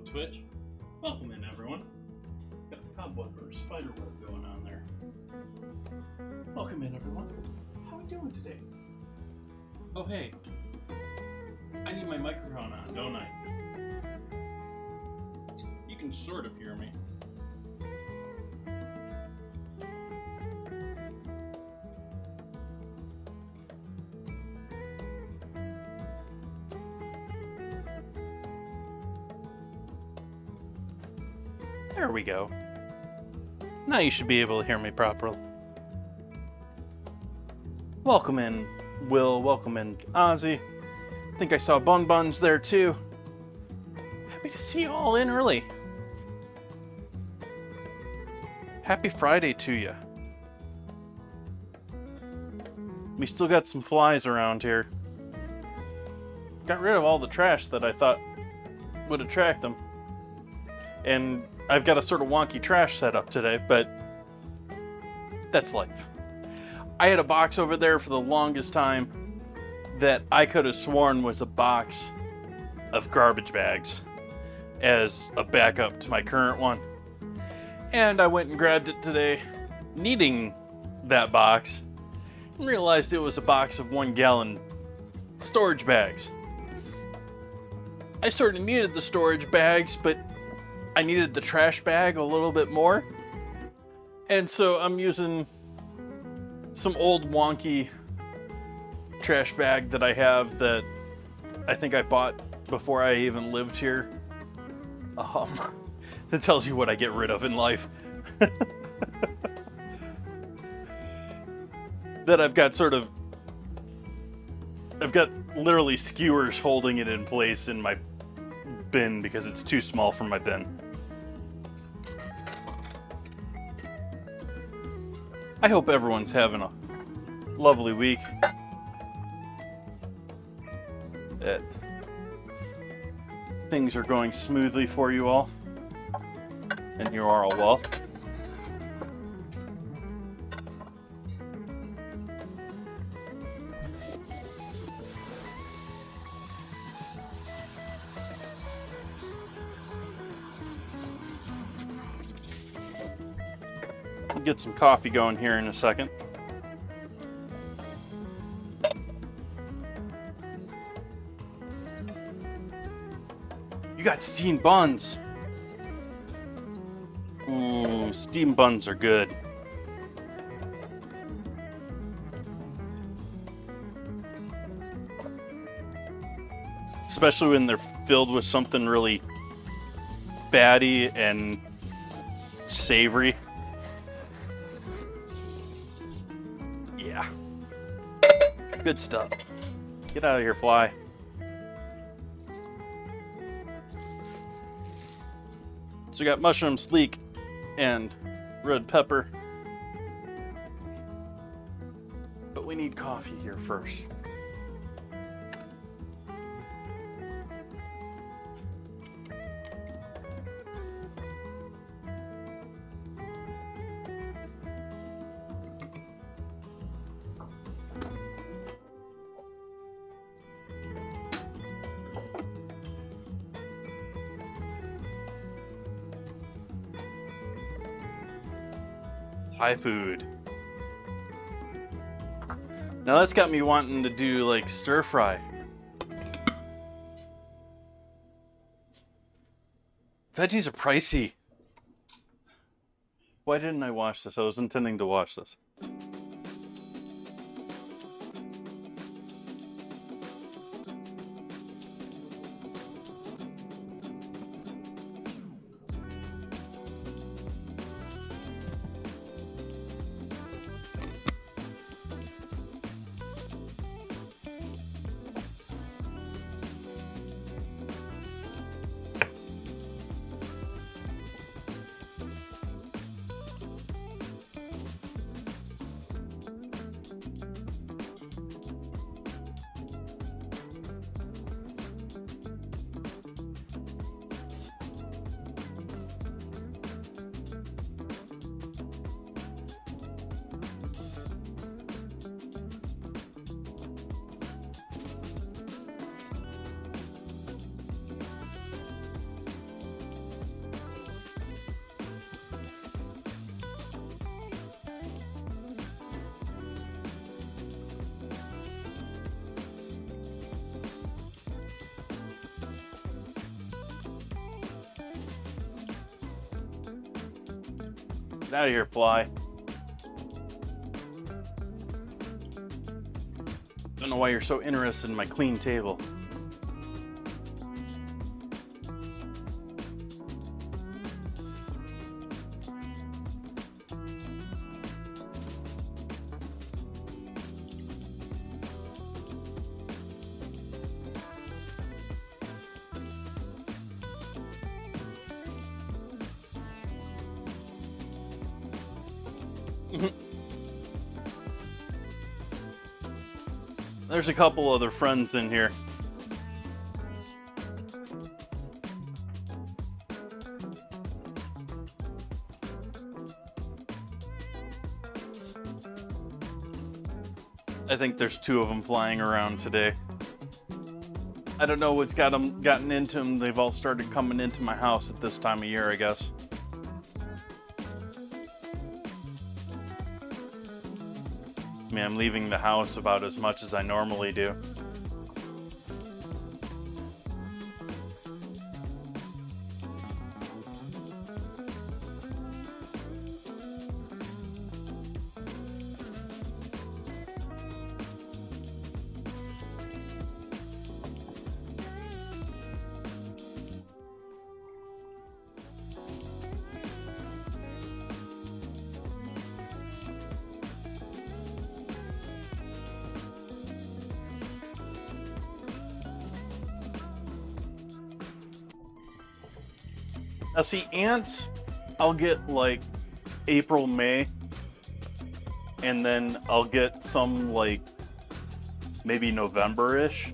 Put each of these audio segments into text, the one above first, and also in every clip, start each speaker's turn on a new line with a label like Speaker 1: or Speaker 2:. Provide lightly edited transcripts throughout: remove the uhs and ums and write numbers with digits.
Speaker 1: Twitch. Welcome in, everyone. Got a cobweb or spider web going on there. Welcome in, everyone. How are we doing today? Oh, hey. I need my microphone on, don't I? You can sort of hear me. There we go. Now you should be able to hear me properly. Welcome in, Will. Welcome in, Ozzy. I think I saw Bun Buns there too. Happy to see you all in early. Happy Friday to you. We still got some flies around here. Got rid of all the trash that I thought would attract them. And I've got a sort of wonky trash setup today, but that's life. I had a box over there for the longest time that I could have sworn was a box of garbage bags as a backup to my current one. And I went and grabbed it today, needing that box, and realized it was a box of 1 gallon storage bags. I sort of needed the storage bags, but I needed the trash bag a little bit more. And so I'm using some old wonky trash bag that I have that I think I bought before I even lived here. That tells you what I get rid of in life. That I've got literally skewers holding it in place in my bin because it's too small for my bin. I hope everyone's having a lovely week. That things are going smoothly for you all. And you are all well. We'll get some coffee going here in a second. You got steamed buns. Ooh, steamed buns are good. Especially when they're filled with something really fatty and savory. Yeah. Good stuff. Get out of here, fly. So we got mushrooms, leek, and red pepper. But we need coffee here first. Thai food. Now that's got me wanting to do like stir fry. Veggies are pricey. Why didn't I wash this? I was intending to wash this. Get out of here, fly. Don't know why you're so interested in my clean table. There's a couple other friends in here. I think there's 2 of them flying around today. I don't know what's gotten into them. They've all started coming into my house at this time of year, I guess. I mean, I'm leaving the house about as much as I normally do. Now see, ants, I'll get like April, May, and then I'll get some like maybe November-ish.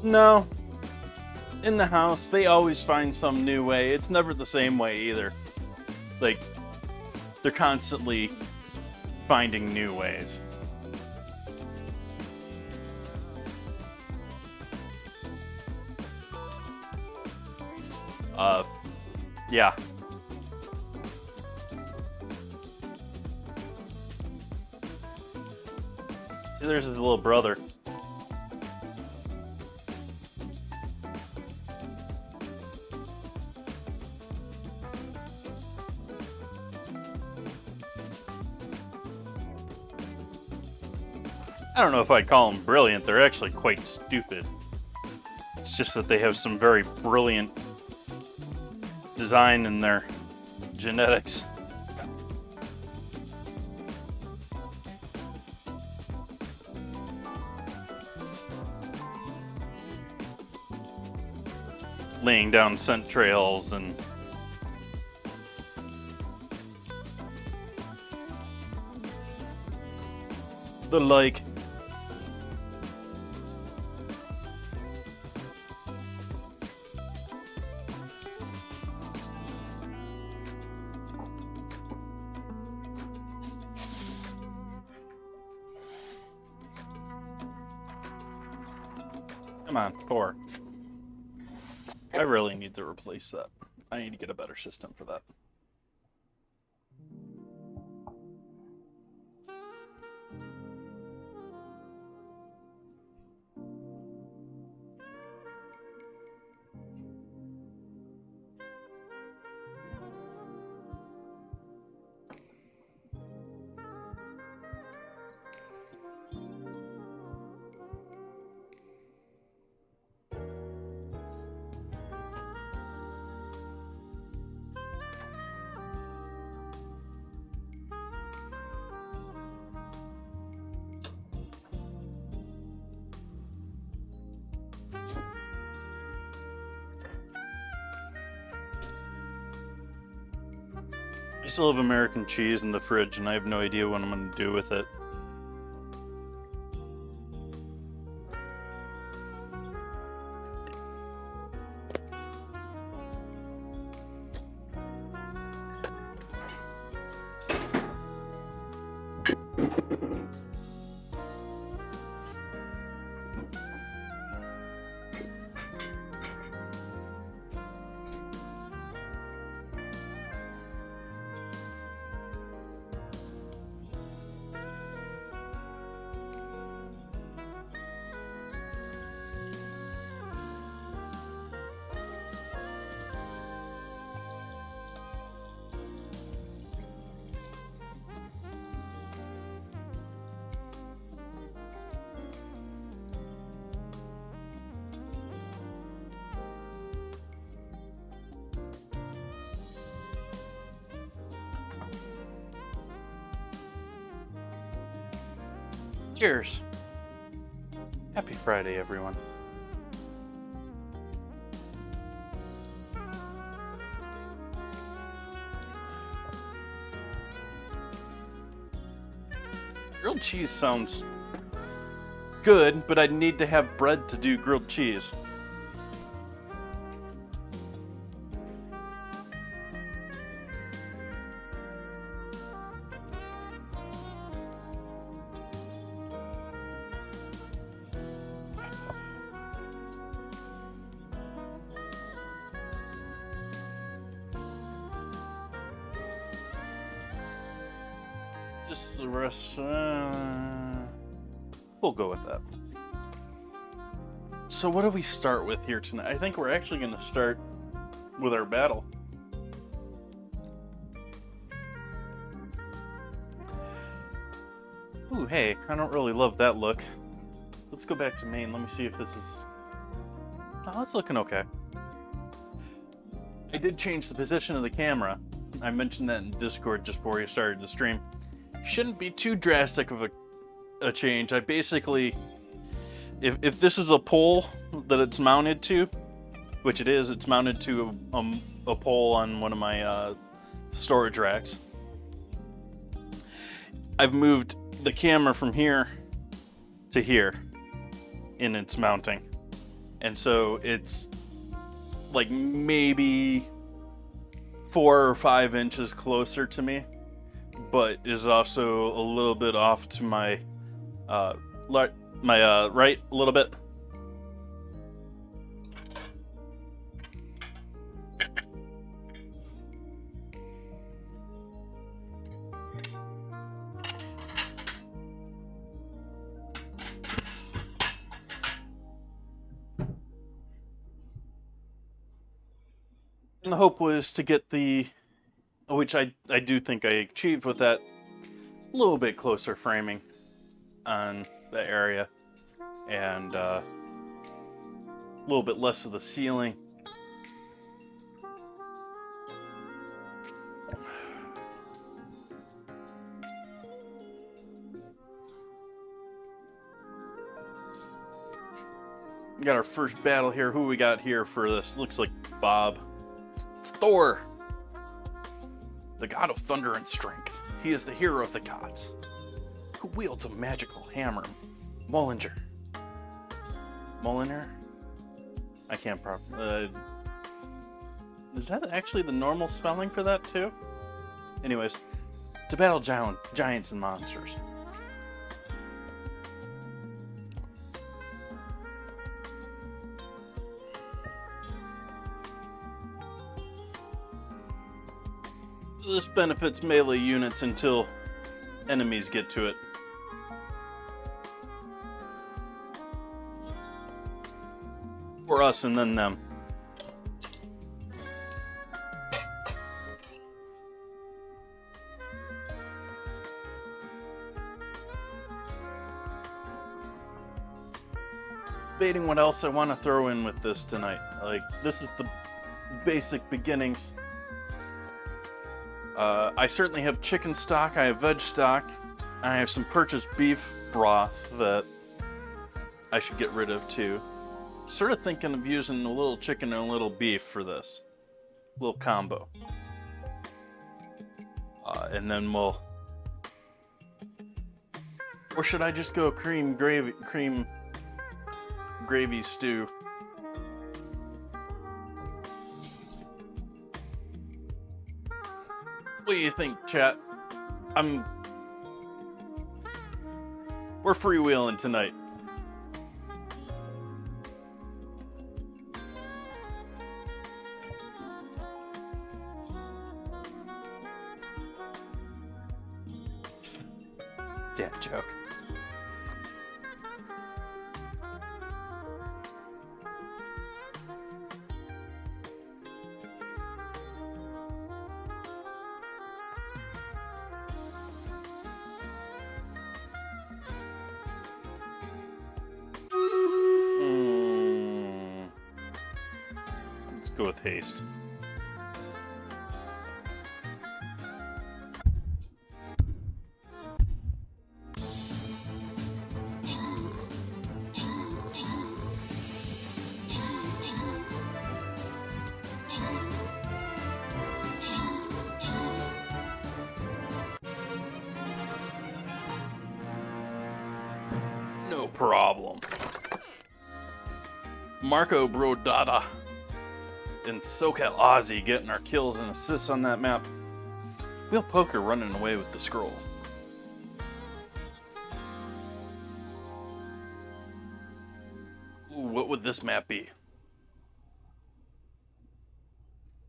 Speaker 1: No. In the house, they always find some new way. It's never the same way either. Like, they're constantly finding new ways. Yeah. See, there's his little brother. I don't know if I'd call them brilliant. They're actually quite stupid. It's just that they have some very brilliant design in their genetics. Laying down scent trails and the like. Come on, pour. I really need to replace that. I need to get a better system for that. I still have American cheese in the fridge, and I have no idea what I'm going to do with it. Cheers. Happy Friday, everyone. Grilled cheese sounds good, but I'd need to have bread to do grilled cheese. This is the restaurant. We'll go with that. So what do we start with here tonight? I think we're actually going to start with our battle. Ooh, hey, I don't really love that look. Let's go back to main. Let me see if this is... Oh, it's looking okay. I did change the position of the camera. I mentioned that in Discord just before you started the stream. Shouldn't be too drastic of a change. I basically, if this is a pole that it's mounted to, which it is, it's mounted to a pole on one of my storage racks. I've moved the camera from here to here in its mounting, and so it's like maybe 4 or 5 inches closer to me, but is also a little bit off to my right a little bit. And the hope was to get the, which I do think I achieved with that, a little bit closer framing on the area, and a little bit less of the ceiling. We got our first battle here. Who we got here for this? Looks like Bob. It's Thor, the god of thunder and strength. He is the hero of the gods, who wields a magical hammer. Mjolnir. I can't properly. Is that actually the normal spelling for that too? Anyways, to battle giants and monsters. So this benefits melee units until enemies get to it. For us and then them. Debating what else I want to throw in with this tonight. Like, this is the basic beginnings. I certainly have chicken stock, I have veg stock, I have some purchased beef broth that I should get rid of too. Sort of thinking of using a little chicken and a little beef for this little combo. And then we'll... Or should I just go cream gravy stew? What do you think, chat? We're freewheeling tonight. Dad joke. Let's go with haste. No problem. Marco Brodada and SoCal Aussie getting our kills and assists on that map. Bill Poker running away with the scroll. Ooh, what would this map be?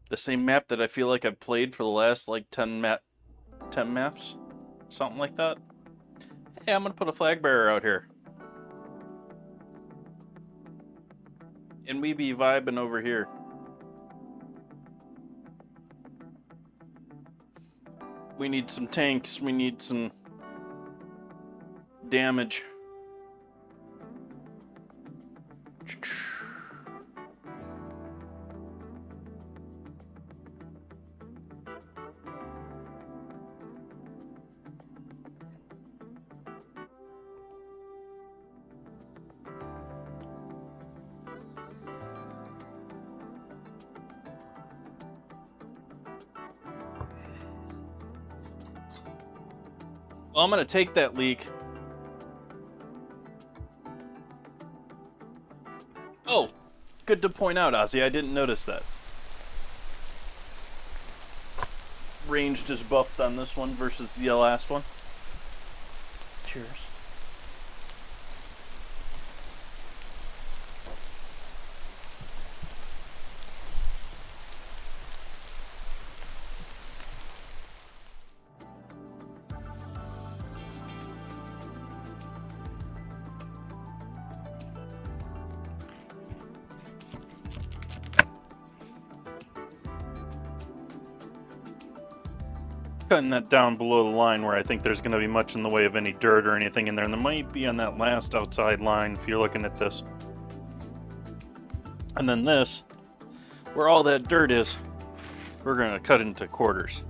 Speaker 1: The same map that I feel like I've played for the last like 10 maps? Something like that? Hey, I'm gonna put a flag bearer out here. And we be vibing over here. We need some tanks, we need some damage. Well, I'm gonna take that leak. Oh, good to point out, Ozzy. I didn't notice that. Ranged is buffed on this one versus the last one. Cheers. Cutting that down below the line where I think there's going to be much in the way of any dirt or anything in there. And there might be on that last outside line if you're looking at this. And then this, where all that dirt is, we're going to cut into quarters.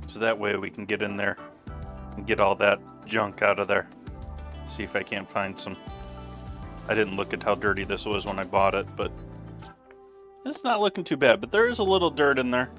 Speaker 1: So that way we can get in there and get all that junk out of there. See if I can't find some. I didn't look at how dirty this was when I bought it, but it's not looking too bad, but there is a little dirt in there.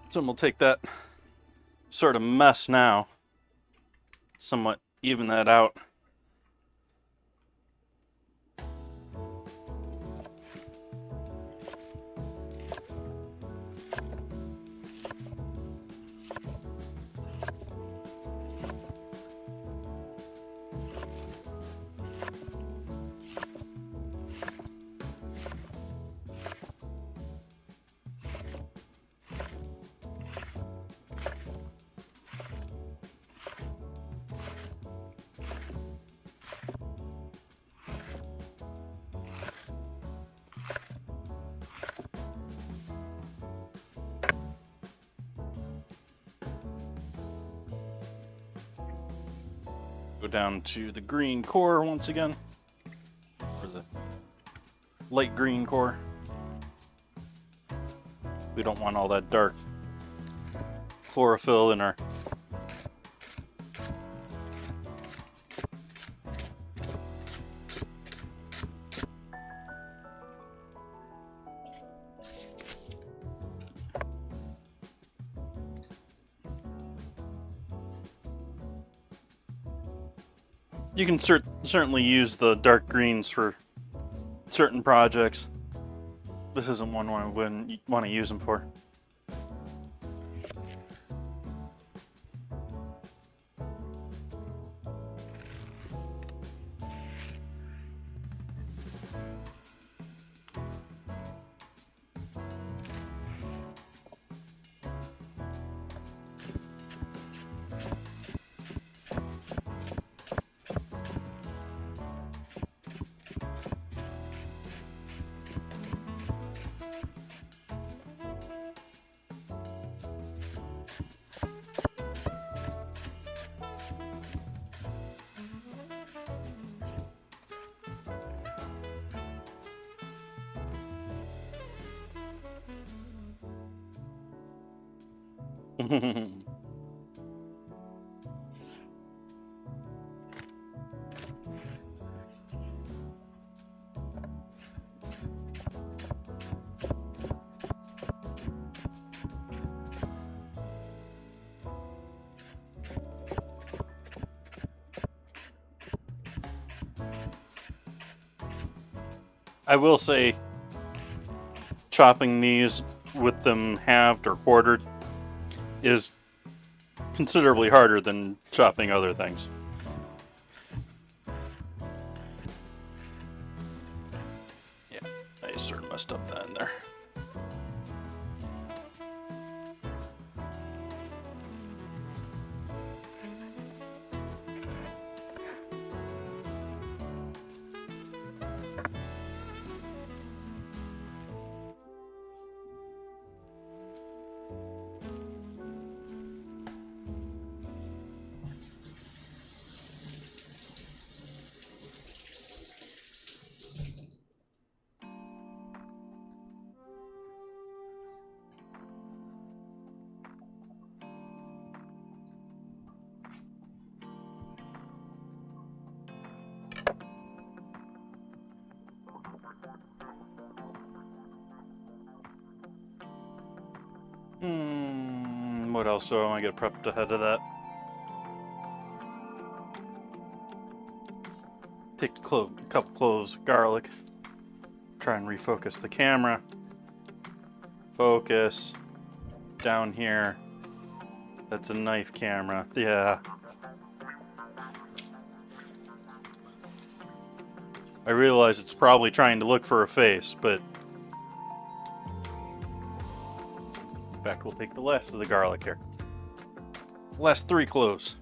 Speaker 1: So we'll take that sort of mess now, somewhat even that out. Go down to the green core once again, or the light green core. We don't want all that dark chlorophyll in our You can certainly use the dark greens for certain projects. This isn't one I wouldn't want to use them for. I will say, chopping these with them halved or quartered is considerably harder than chopping other things. Yeah, I sort of messed up that in there. What else do I want to get prepped ahead of that? Take a couple cloves of garlic. Try and refocus the camera. Focus. Down here. That's a knife camera. Yeah. I realize it's probably trying to look for a face, but... In fact, we'll take the last of the garlic here. Last 3 cloves.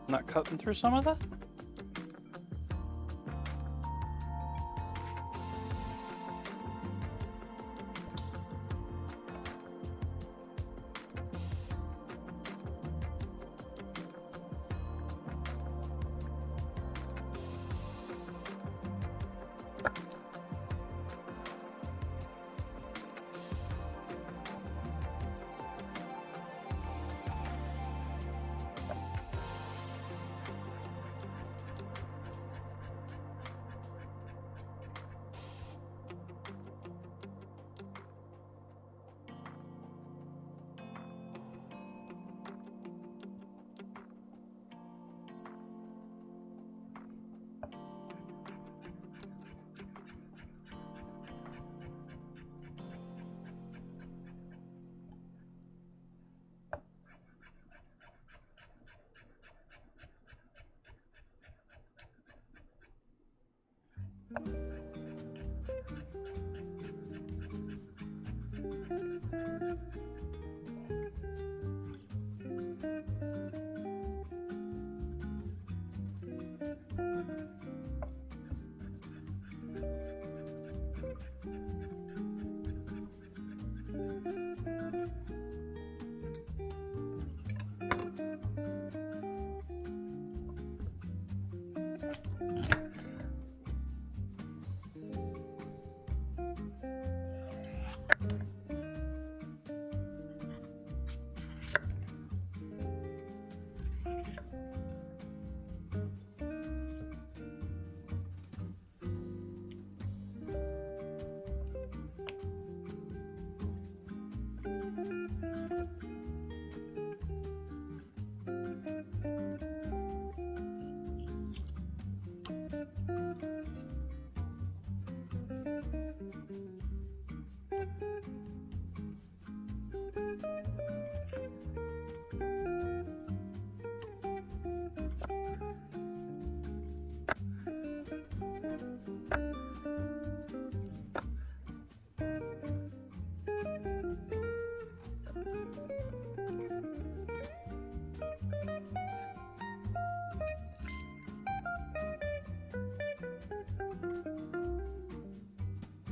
Speaker 1: Not cutting through some of that?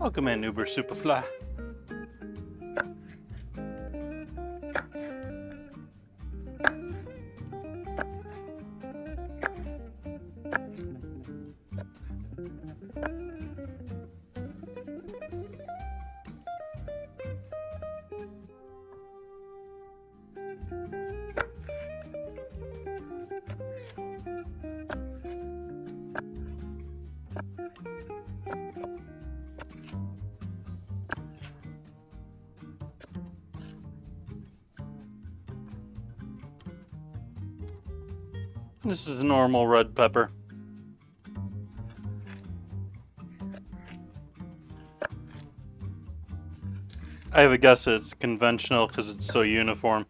Speaker 1: Welcome in, Uber Superfly. This is a normal red pepper. I have a guess it's conventional because it's so uniform.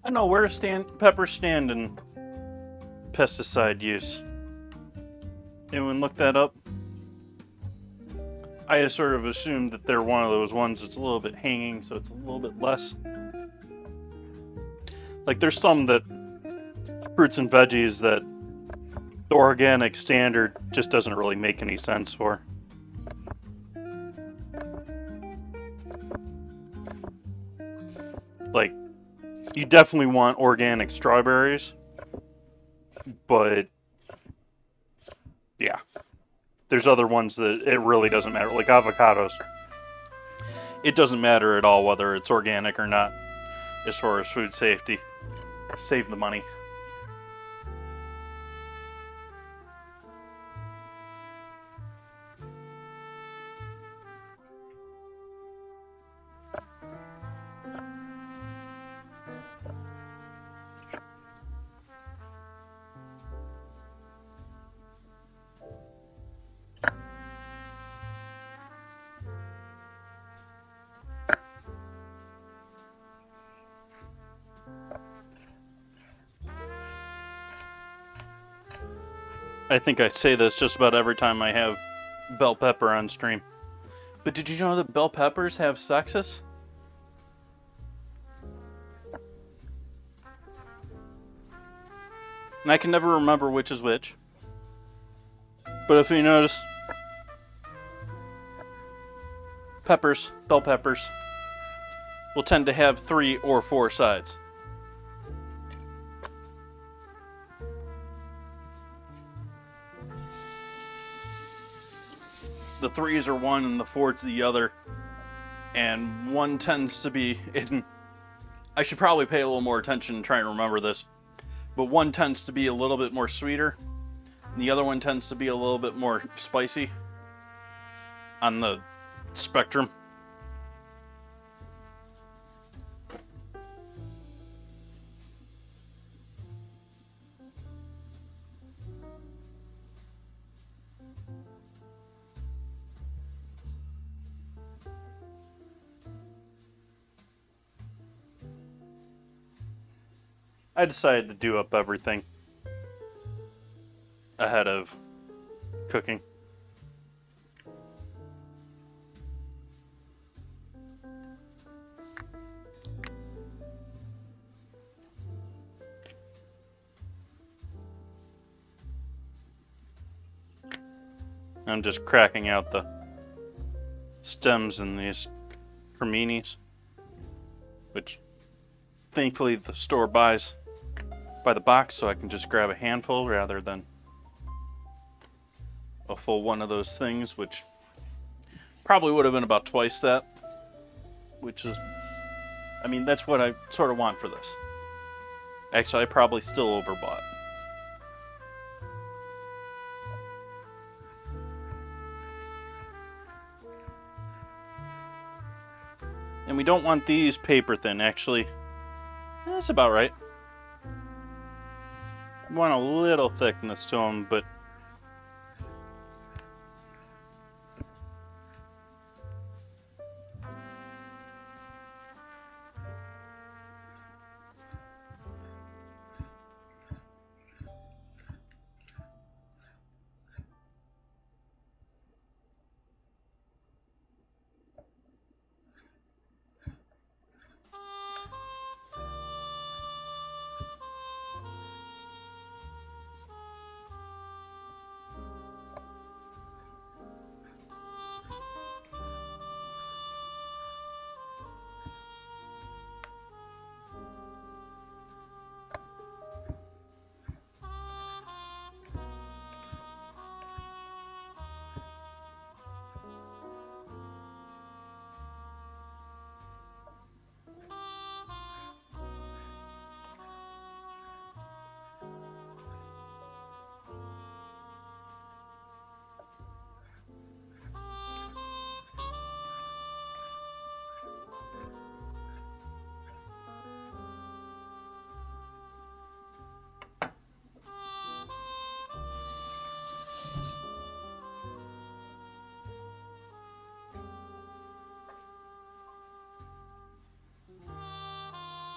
Speaker 1: I know where peppers stand in pesticide use. Anyone look that up? I sort of assumed that they're one of those ones that's a little bit hanging, so it's a little bit less. Like there's some that fruits and veggies that the organic standard just doesn't really make any sense for. Like, you definitely want organic strawberries, but yeah, there's other ones that it really doesn't matter, like avocados. It doesn't matter at all whether it's organic or not as far as food safety. Save the money. I think I say this just about every time I have bell pepper on stream. But did you know that bell peppers have sexes? And I can never remember which is which. But if you notice, bell peppers, will tend to have 3 or 4 sides. The 3s are one and the 4's the other. And one tends to be in... I should probably pay a little more attention and try and remember this. But one tends to be a little bit more sweeter. And the other one tends to be a little bit more spicy on the spectrum. I decided to do up everything ahead of cooking. I'm just cracking out the stems in these creminis, which thankfully the store buys by the box, so I can just grab a handful rather than a full one of those things, which probably would have been about twice that, which is, I mean, that's what I sort of want for this. Actually, I probably still overbought. And we don't want these paper thin, actually. That's about right. We want a little thickness to them, but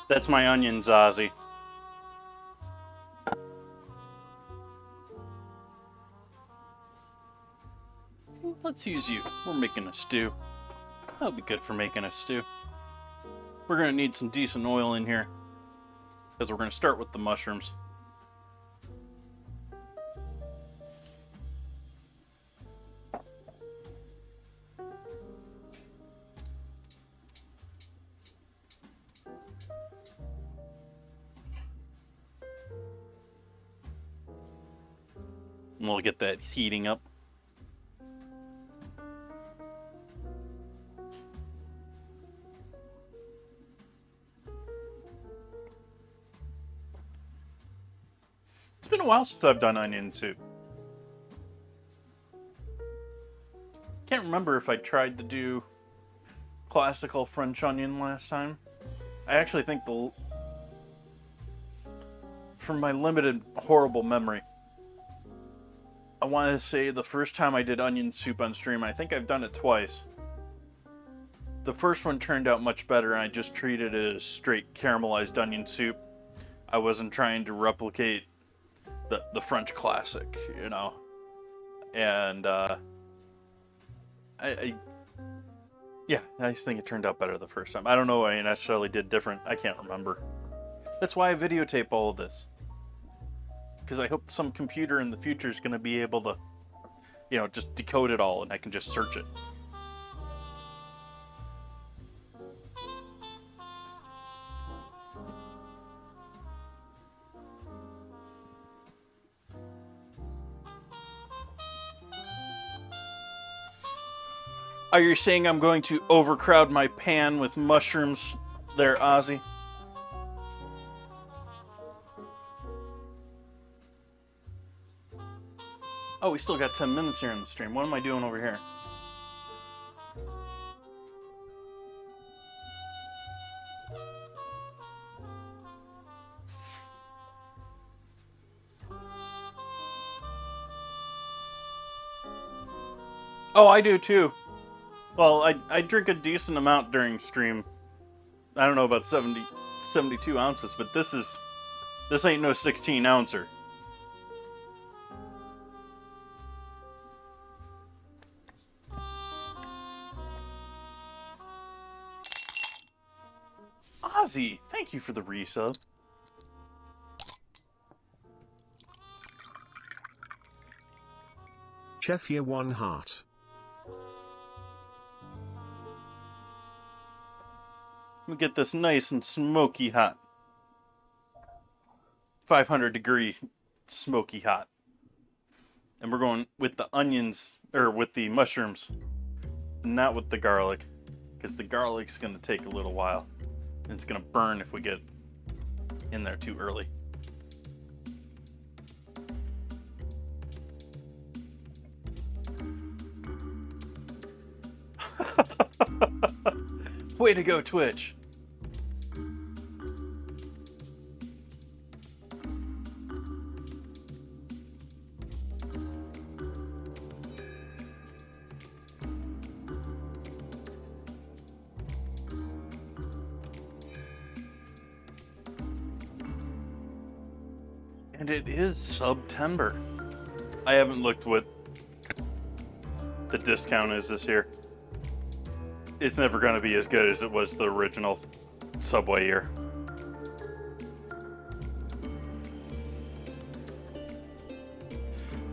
Speaker 1: That's my onions, Ozzy. Let's use you. We're making a stew. That'll be good for making a stew. We're going to need some decent oil in here, because we're going to start with the mushrooms. And we'll get that heating up. It's been a while since I've done onion soup. Can't remember if I tried to do classical French onion last time. I actually think from my limited, horrible memory, I want to say the first time I did onion soup on stream, I think I've done it twice. The first one turned out much better, and I just treated it as straight caramelized onion soup. I wasn't trying to replicate the French classic, you know. And I just think it turned out better the first time. I don't know what I necessarily did different. I can't remember. That's why I videotape all of this. Because I hope some computer in the future is going to be able to, you know, just decode it all and I can just search it. Are you saying I'm going to overcrowd my pan with mushrooms there, Ozzy? Oh, we still got 10 minutes here in the stream. What am I doing over here? Oh, I do too. Well, I drink a decent amount during stream. I don't know about 72 ounces, but this ain't no 16 ouncer. Ozzy, thank you for the resub.
Speaker 2: Chef, you 1 heart.
Speaker 1: Let me get this nice and smoky hot. 500 degree smoky hot. And we're going with the onions, or with the mushrooms, not with the garlic, because the garlic's going to take a little while. And it's going to burn if we get in there too early. Way to go, Twitch. And it is September. I haven't looked what the discount is this year. It's never going to be as good as it was the original Subway year.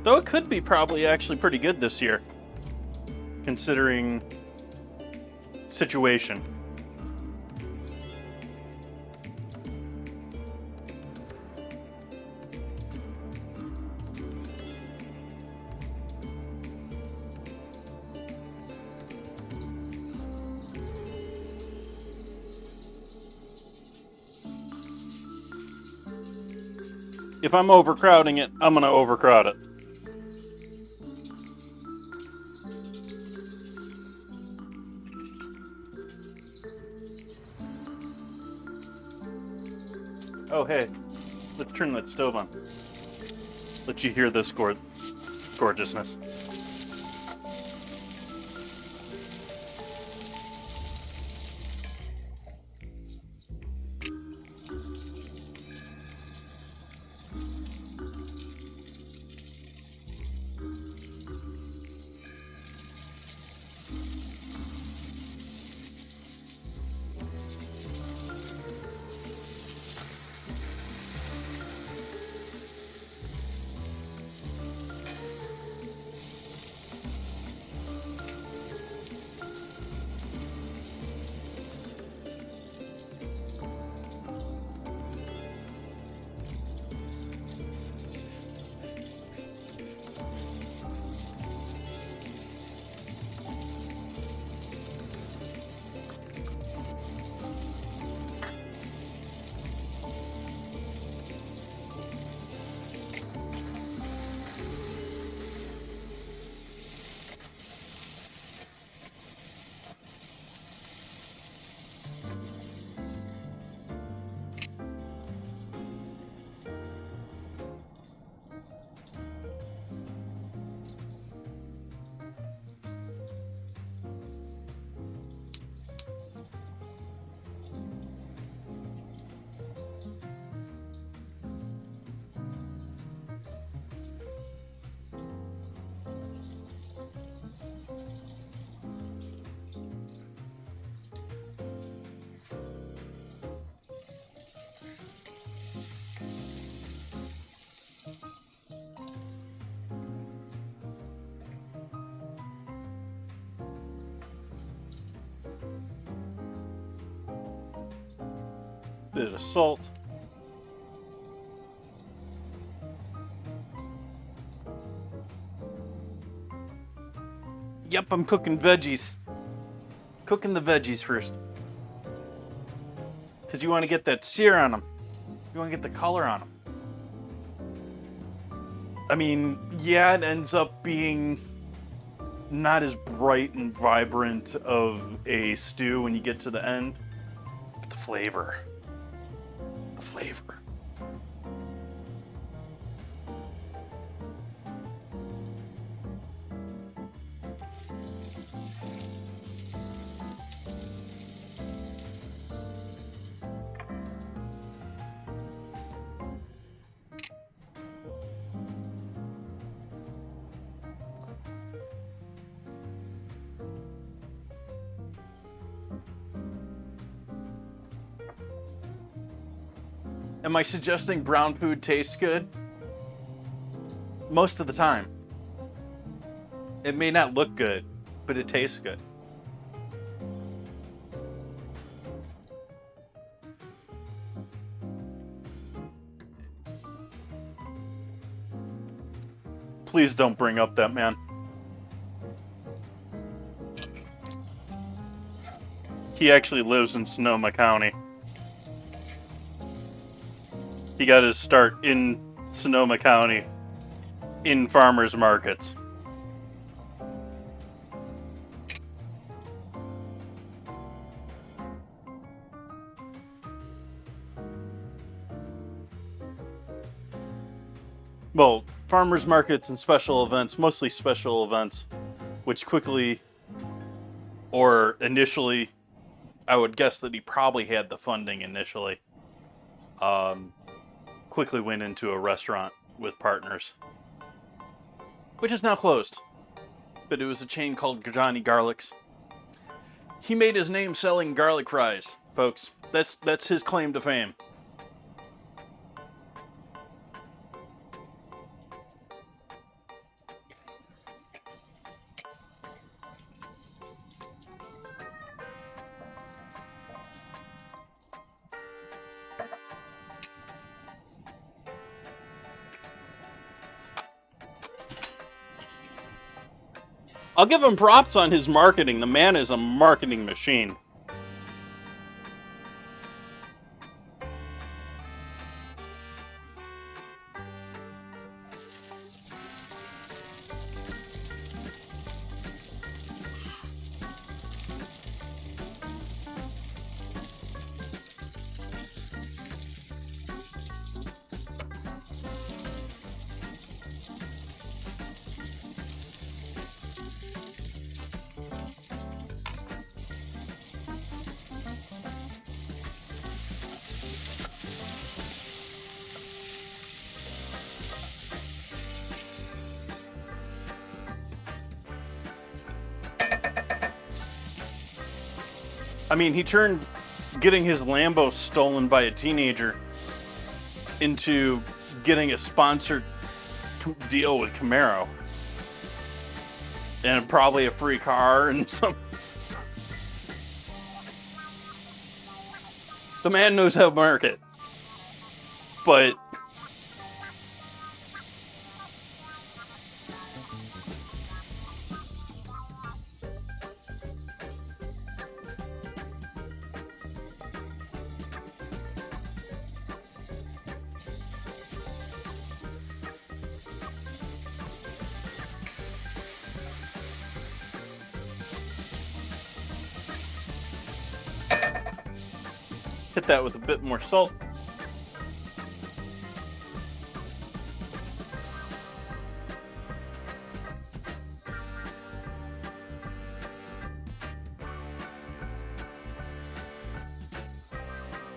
Speaker 1: Though it could be probably actually pretty good this year, considering situation. If I'm overcrowding it, I'm gonna overcrowd it. Oh hey, let's turn that stove on. Let you hear this gorgeousness. Bit of salt. Yep, I'm cooking veggies. Cooking the veggies first. Because you want to get that sear on them. You want to get the color on them. I mean, yeah, it ends up being not as bright and vibrant of a stew when you get to the end. But the flavor. The flavor. Am I suggesting brown food tastes good? Most of the time. It may not look good, but it tastes good. Please don't bring up that man. He actually lives in Sonoma County. He got his start in Sonoma County in farmers markets. Well, farmers markets and special events, mostly special events, which quickly, or initially, I would guess that he probably had the funding initially. Quickly went into a restaurant with partners, which is now closed. But it was a chain called Johnny Garlic's. He made his name selling garlic fries, folks. That's his claim to fame. I'll give him props on his marketing. The man is a marketing machine. I mean, he turned getting his Lambo stolen by a teenager into getting a sponsored deal with Camaro. And probably a free car and some... The man knows how to market. But... hit that with a bit more salt.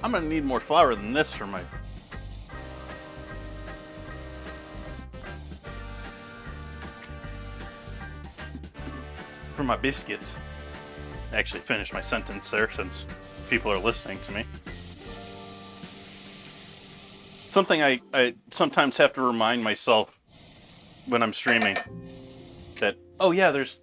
Speaker 1: I'm gonna need more flour than this for my biscuits. Actually finish my sentence there since people are listening to me. Something I sometimes have to remind myself when I'm streaming that, oh yeah, there's...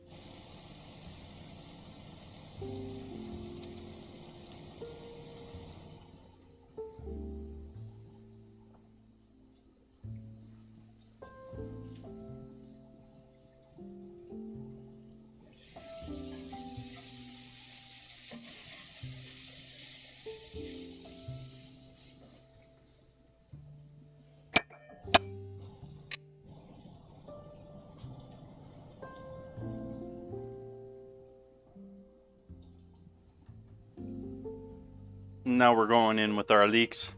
Speaker 1: Now we're going in with our leeks.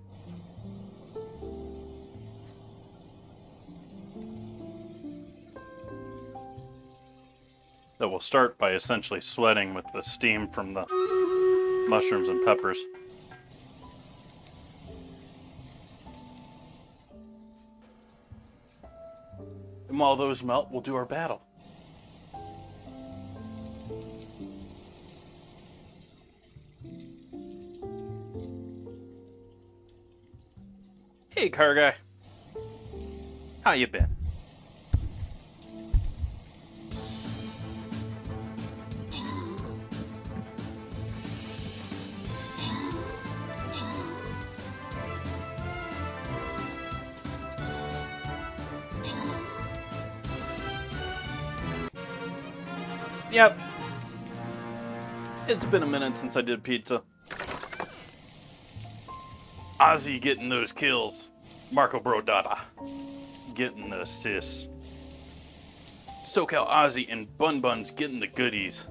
Speaker 1: That will start by essentially sweating with the steam from the mushrooms and peppers. And while those melt, we'll do our battle. Hey, car guy. How you been? Yep. It's been a minute since I did pizza. Ozzy getting those kills. Marco Brodata getting the assists. SoCal Ozzy and Bun Buns getting the goodies.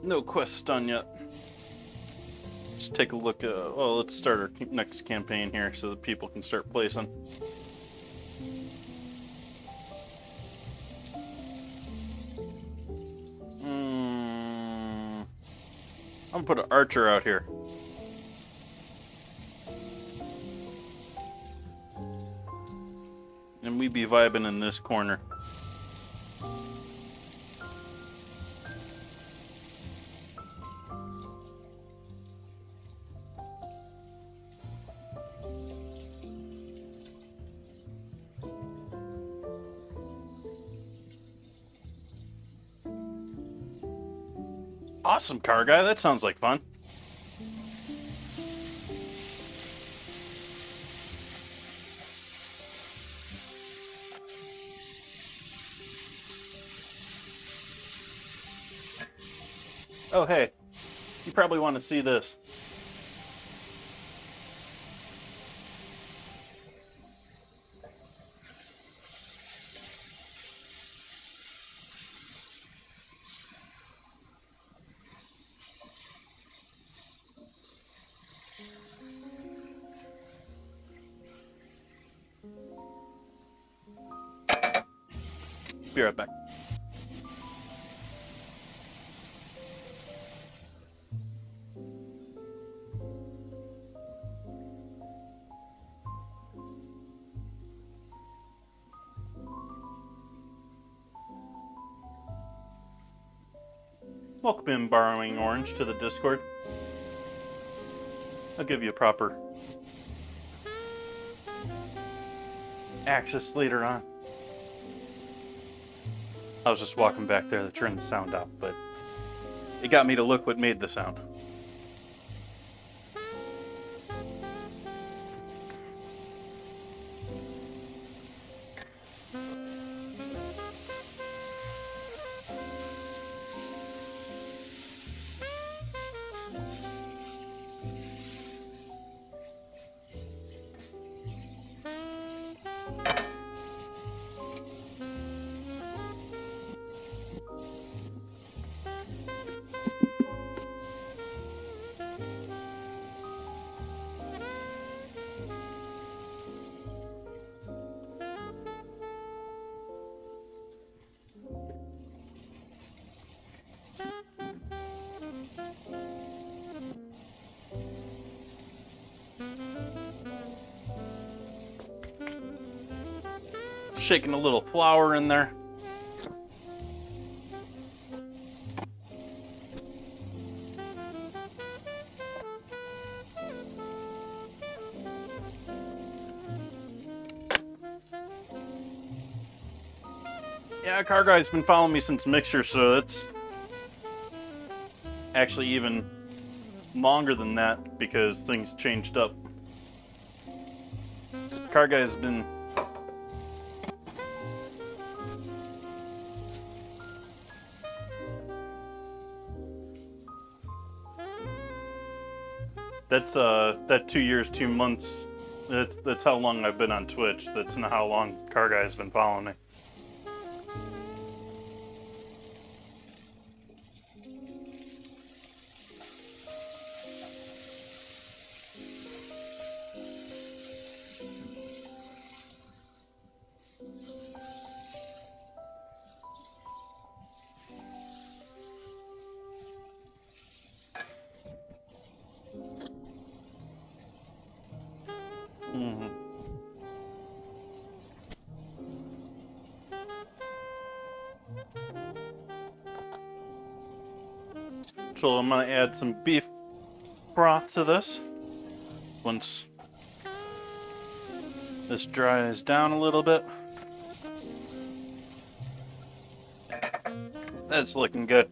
Speaker 1: No quests done yet. Let's take a look at, well, let's start our next campaign here so that people can start placing. I'm gonna put an archer out here. And we be vibing in this corner. Awesome, car guy. That sounds like fun. Oh, hey. You probably want to see this. Be right back. Welcome in, Borrowing Orange, to the Discord. I'll give you a proper access later on. I was just walking back there to turn the sound off, but it got me to look what made the sound. Shaking a little flour in there. Yeah, car guy's been following me since Mixer, so it's actually even longer than that because things changed up. Car guy's been that 2 years, 2 months. That's how long I've been on Twitch. That's not how long Car Guy's been following me. Mm-hmm. So I'm gonna add some beef broth to this once this dries down a little bit. That's looking good.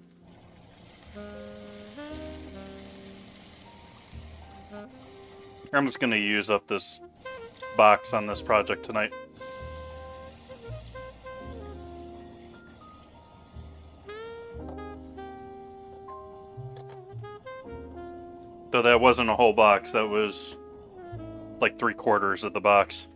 Speaker 1: I'm just gonna use up this box on this project tonight. Though that wasn't a whole box, that was like 3/4 of the box.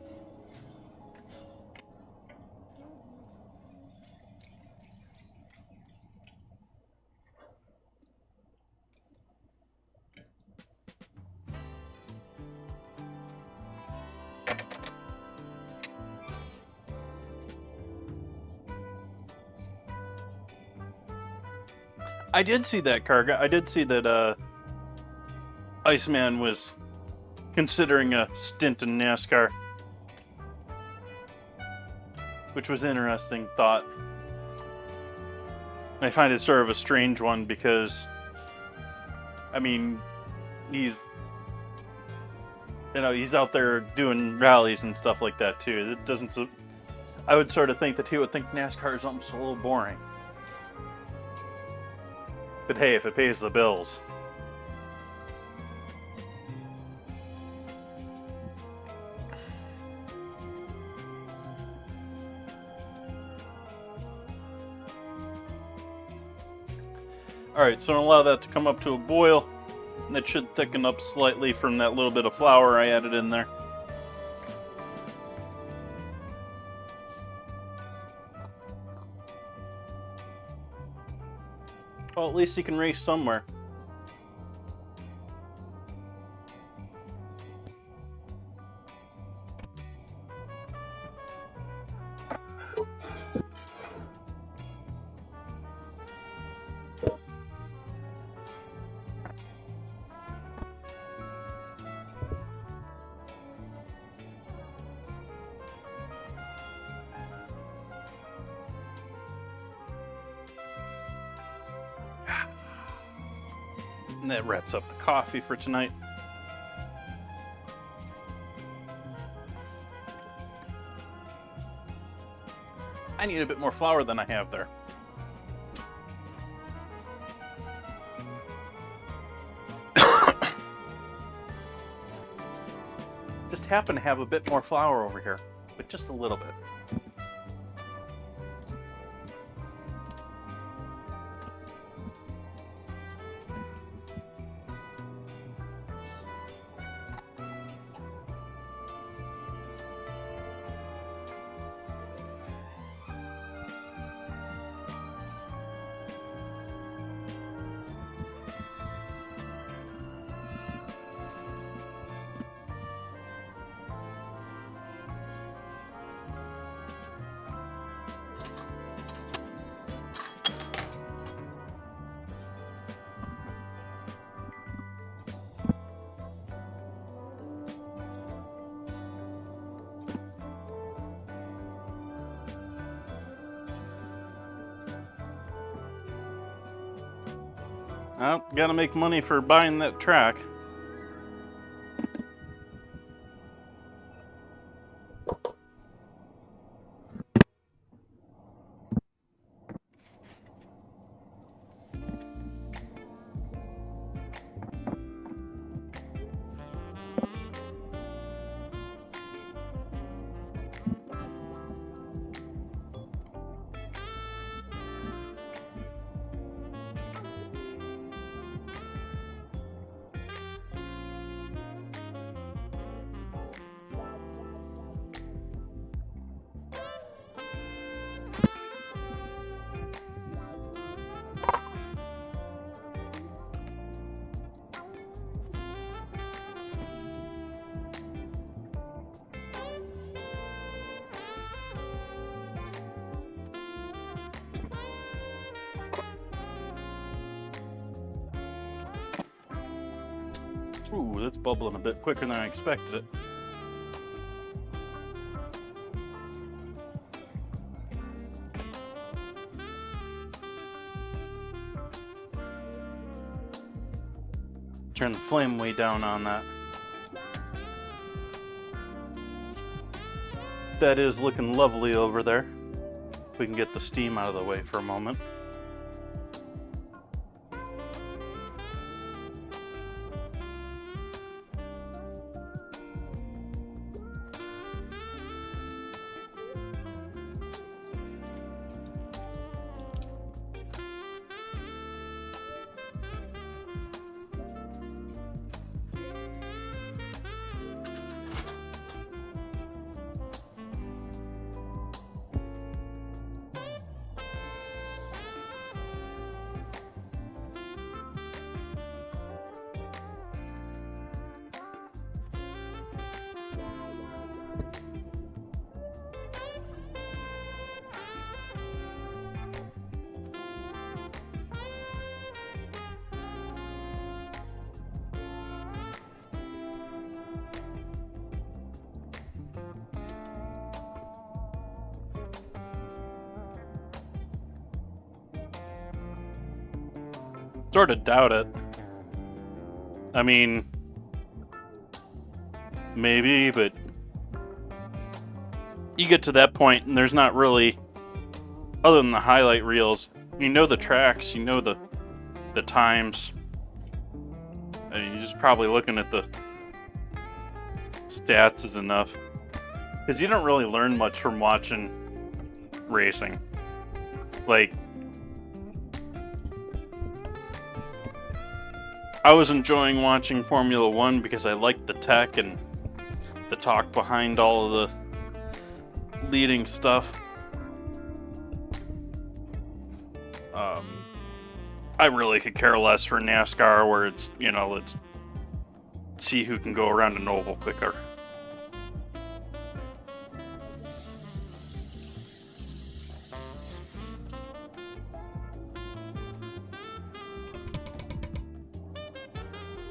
Speaker 1: I did see that cargo. I did see that Iceman was considering a stint in NASCAR, which was an interesting thought. I find it sort of a strange one because, I mean, he's out there doing rallies and stuff like that too. It doesn't. I would sort of think that he would think NASCAR is almost a little boring. But hey, if it pays the bills. Alright, so I'll allow that to come up to a boil. And that should thicken up slightly from that little bit of flour I added in there. Well, at least you can race somewhere. And that wraps up the coffee for tonight. I need a bit more flour than I have there. Just happen to have a bit more flour over here, but just a little bit. Well, gotta make money for buying that track. Ooh, that's bubbling a bit quicker than I expected it. Turn the flame way down on that. That is looking lovely over there. We can get the steam out of the way for a moment. Sort of doubt it. I mean, maybe, but you get to that point and there's not really, other than the highlight reels, you know the tracks, you know the times. I mean, you're just probably looking at the stats is enough. Because you don't really learn much from watching racing. Like, I was enjoying watching Formula 1 because I liked the tech and the talk behind all of the leading stuff. I really could care less for NASCAR where it's, you know, let's see who can go around an oval quicker.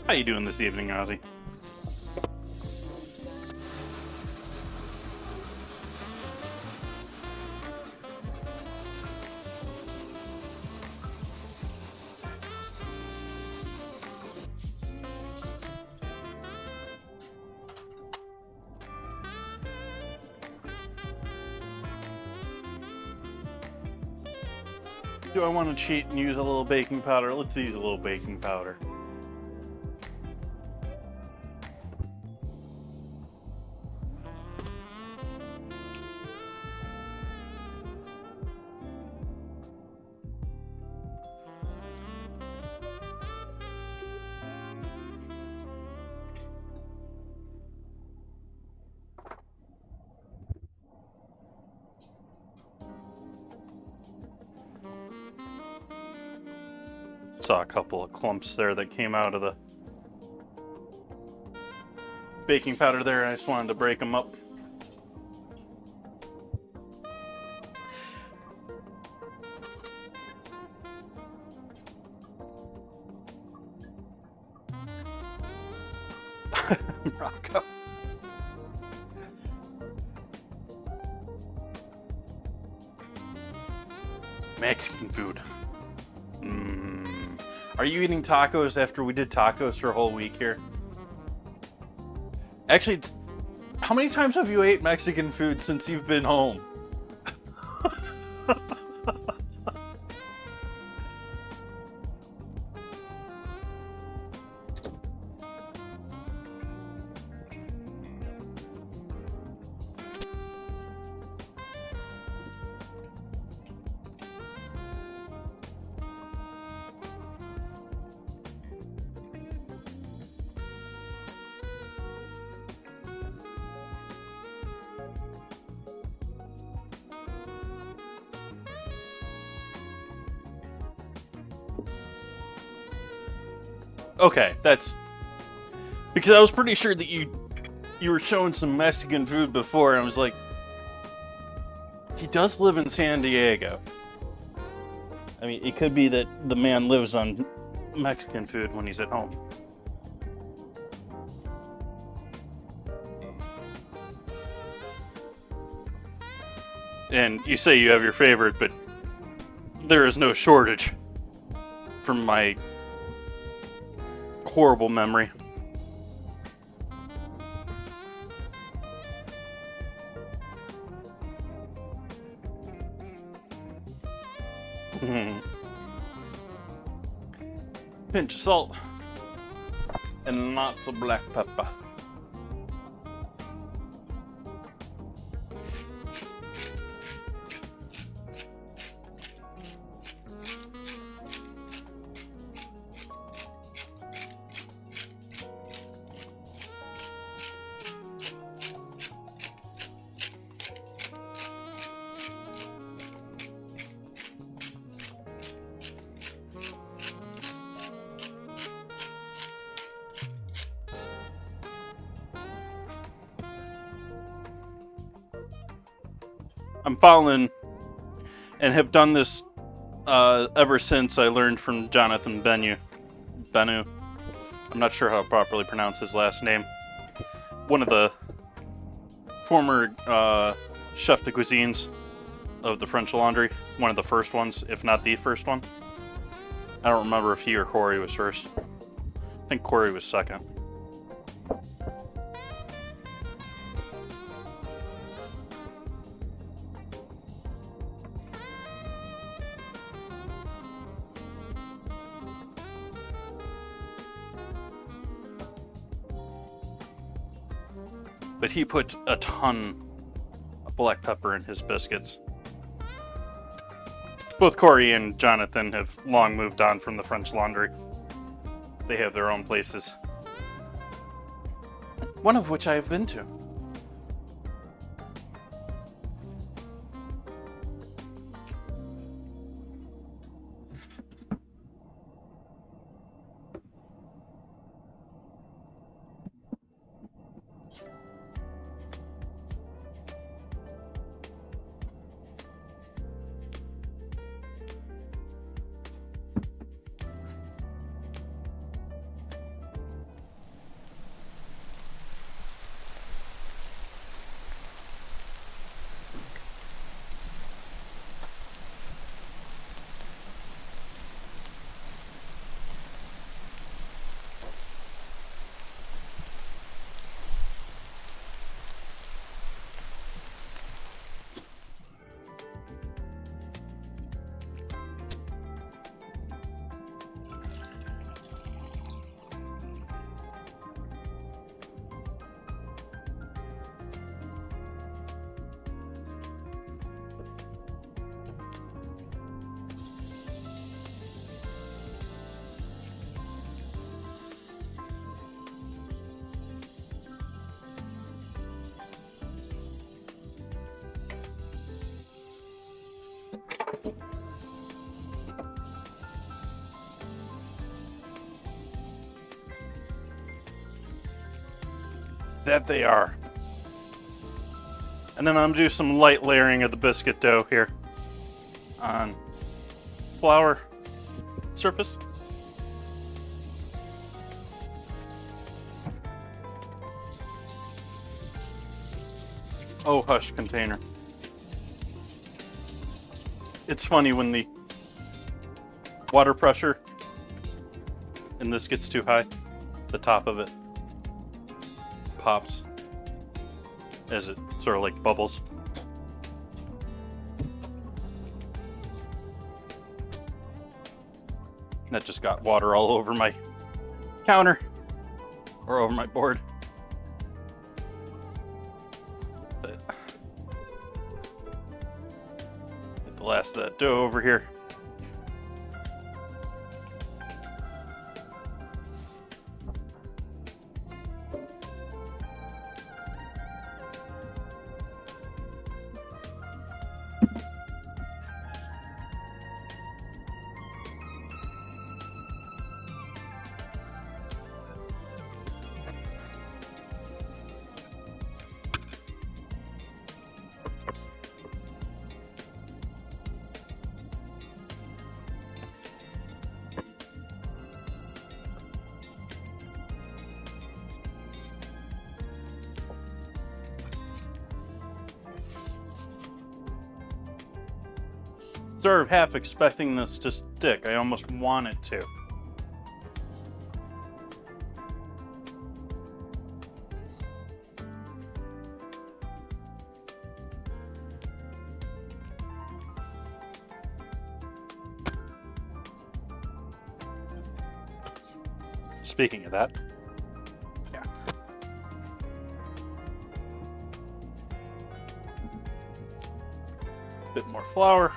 Speaker 1: How you doing this evening, Ozzy? Do I want to cheat and use a little baking powder? Let's use a little baking powder. Saw a couple of clumps there that came out of the baking powder there. I just wanted to break them up. Rocco. Mexican food. Are you eating tacos after we did tacos for a whole week here? Actually, how many times have you ate Mexican food since you've been home? Okay, that's because I was pretty sure that you were showing some Mexican food before, and I was like, he does live in San Diego. I mean, it could be that the man lives on Mexican food when he's at home. And you say you have your favorite, but there is no shortage from my horrible memory. Pinch of salt and lots of black pepper. I'm following and have done this ever since I learned from Jonathan Benu. I'm not sure how to properly pronounce his last name. One of the former chef de cuisines of the French Laundry. One of the first ones, if not the first one. I don't remember if he or Corey was first. I think Corey was second. But he puts a ton of black pepper in his biscuits. Both Corey and Jonathan have long moved on from the French Laundry. They have their own places. One of which I have been to. That they are. And then I'm gonna do some light layering of the biscuit dough here on flour surface. Oh, hush, container. It's funny when the water pressure in this gets too high, the top of it pops as it sort of like bubbles. That just got water all over my counter or over my board. But get the last of that dough over here. sort of half expecting this to stick. I almost want it to. Speaking of that, yeah. Bit more flour.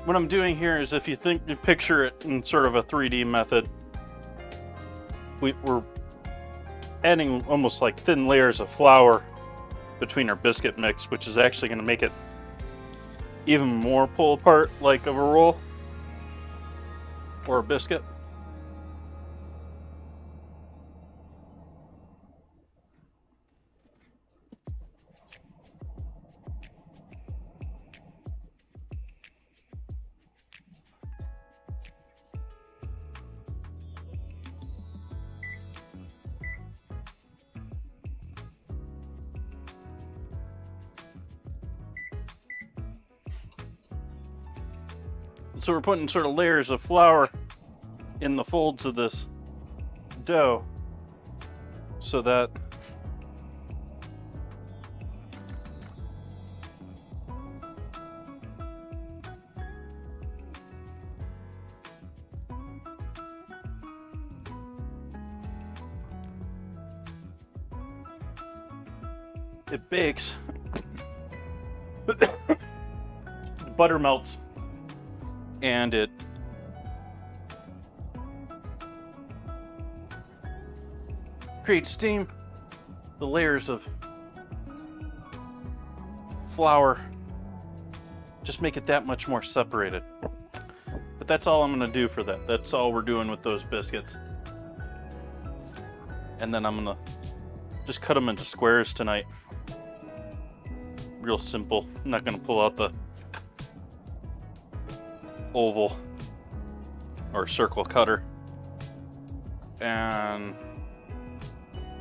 Speaker 1: What I'm doing here is, if you picture it in sort of a 3D method, we're adding almost like thin layers of flour between our biscuit mix, which is actually going to make it even more pull apart like of a roll or a biscuit. So we're putting sort of layers of flour in the folds of this dough so that it bakes. The butter melts and it creates steam. The layers of flour just make it that much more separated. But that's all I'm going to do for that. That's all we're doing with those biscuits. And then I'm going to just cut them into squares tonight. Real simple. I'm not going to pull out the oval or circle cutter. And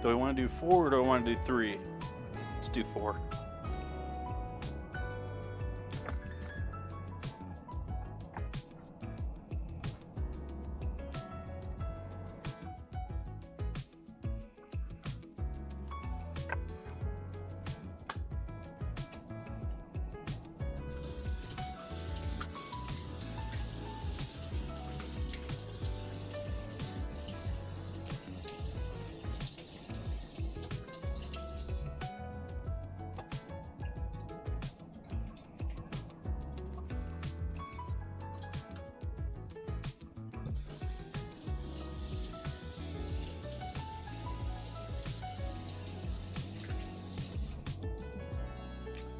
Speaker 1: do I want to do 4 or do I want to do 3? Let's do 4.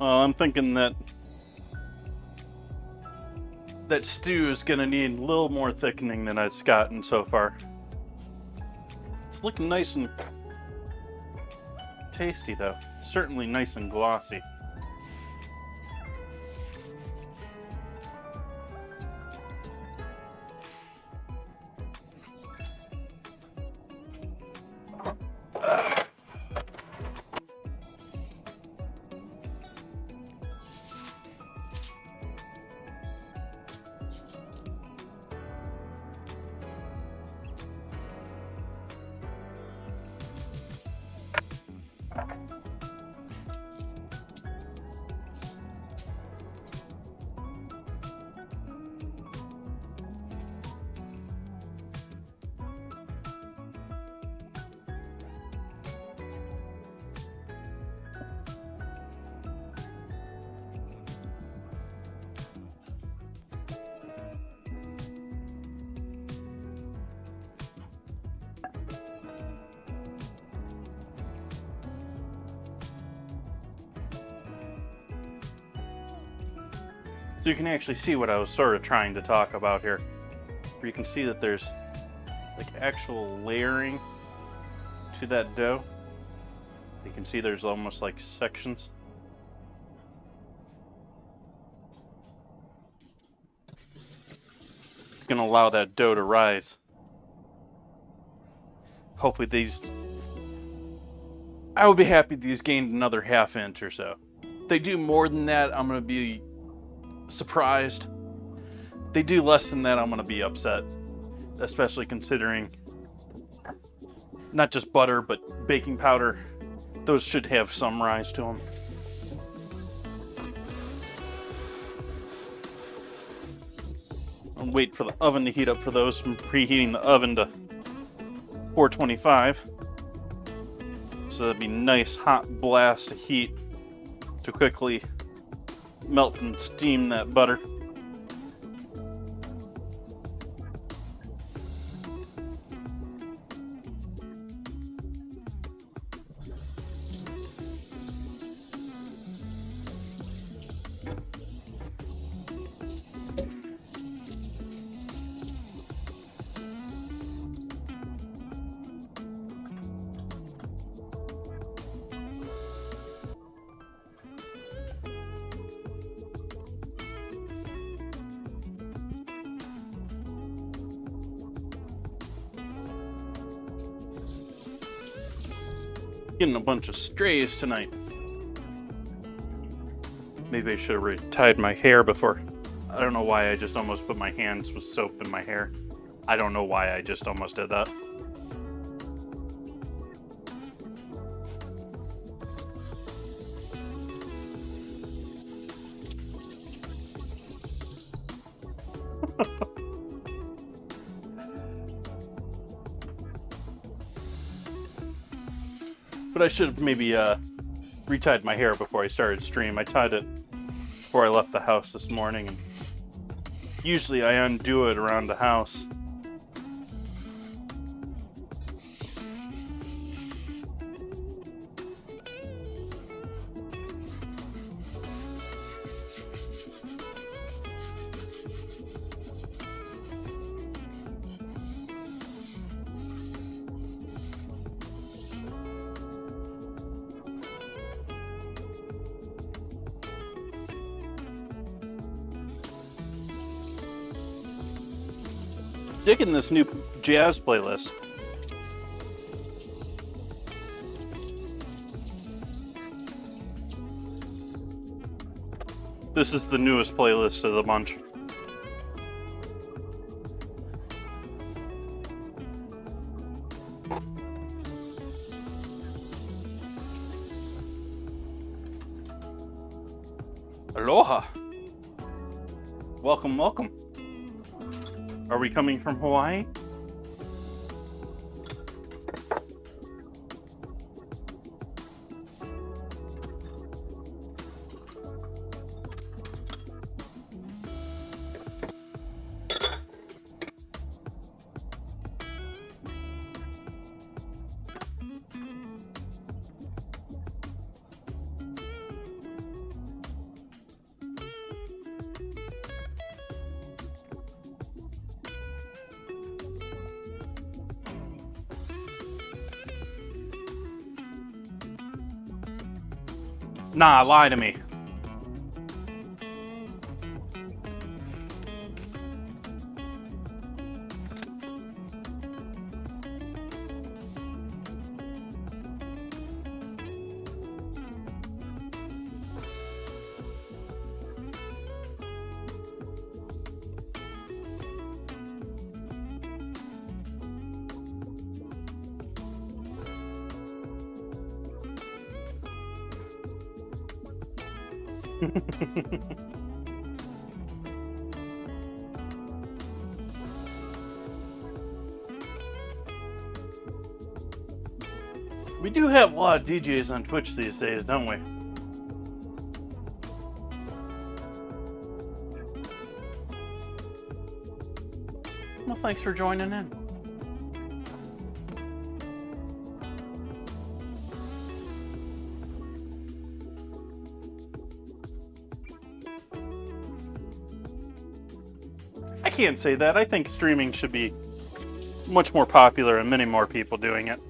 Speaker 1: I'm thinking that stew is gonna need a little more thickening than it's gotten so far. It's looking nice and tasty though. Certainly nice and glossy. So you can actually see what I was sort of trying to talk about here. Where you can see that there's like actual layering to that dough. You can see there's almost like sections. It's going to allow that dough to rise. Hopefully I would be happy these gained another ½ inch or so. If they do more than that, I'm going to be surprised. If they do less than that, I'm going to be upset. Especially considering not just butter, but baking powder. Those should have some rise to them. I'll wait for the oven to heat up for those. I'm preheating the oven to 425. So that'd be nice hot blast of heat to quickly melt and steam that butter. Getting a bunch of strays tonight. Maybe I should have tied my hair before. I don't know why I just almost put my hands with soap in my hair. I don't know why I just almost did that. But I should have maybe retied my hair before I started stream. I tied it before I left the house this morning, and usually I undo it around the house. Digging this new jazz playlist. This is the newest playlist of the bunch. Aloha. Welcome, welcome. Are we coming from Hawaii? Nah, lie to me. We do have a lot of DJs on Twitch these days, don't we? Well, thanks for joining in. can't say that. I think streaming should be much more popular and many more people doing it.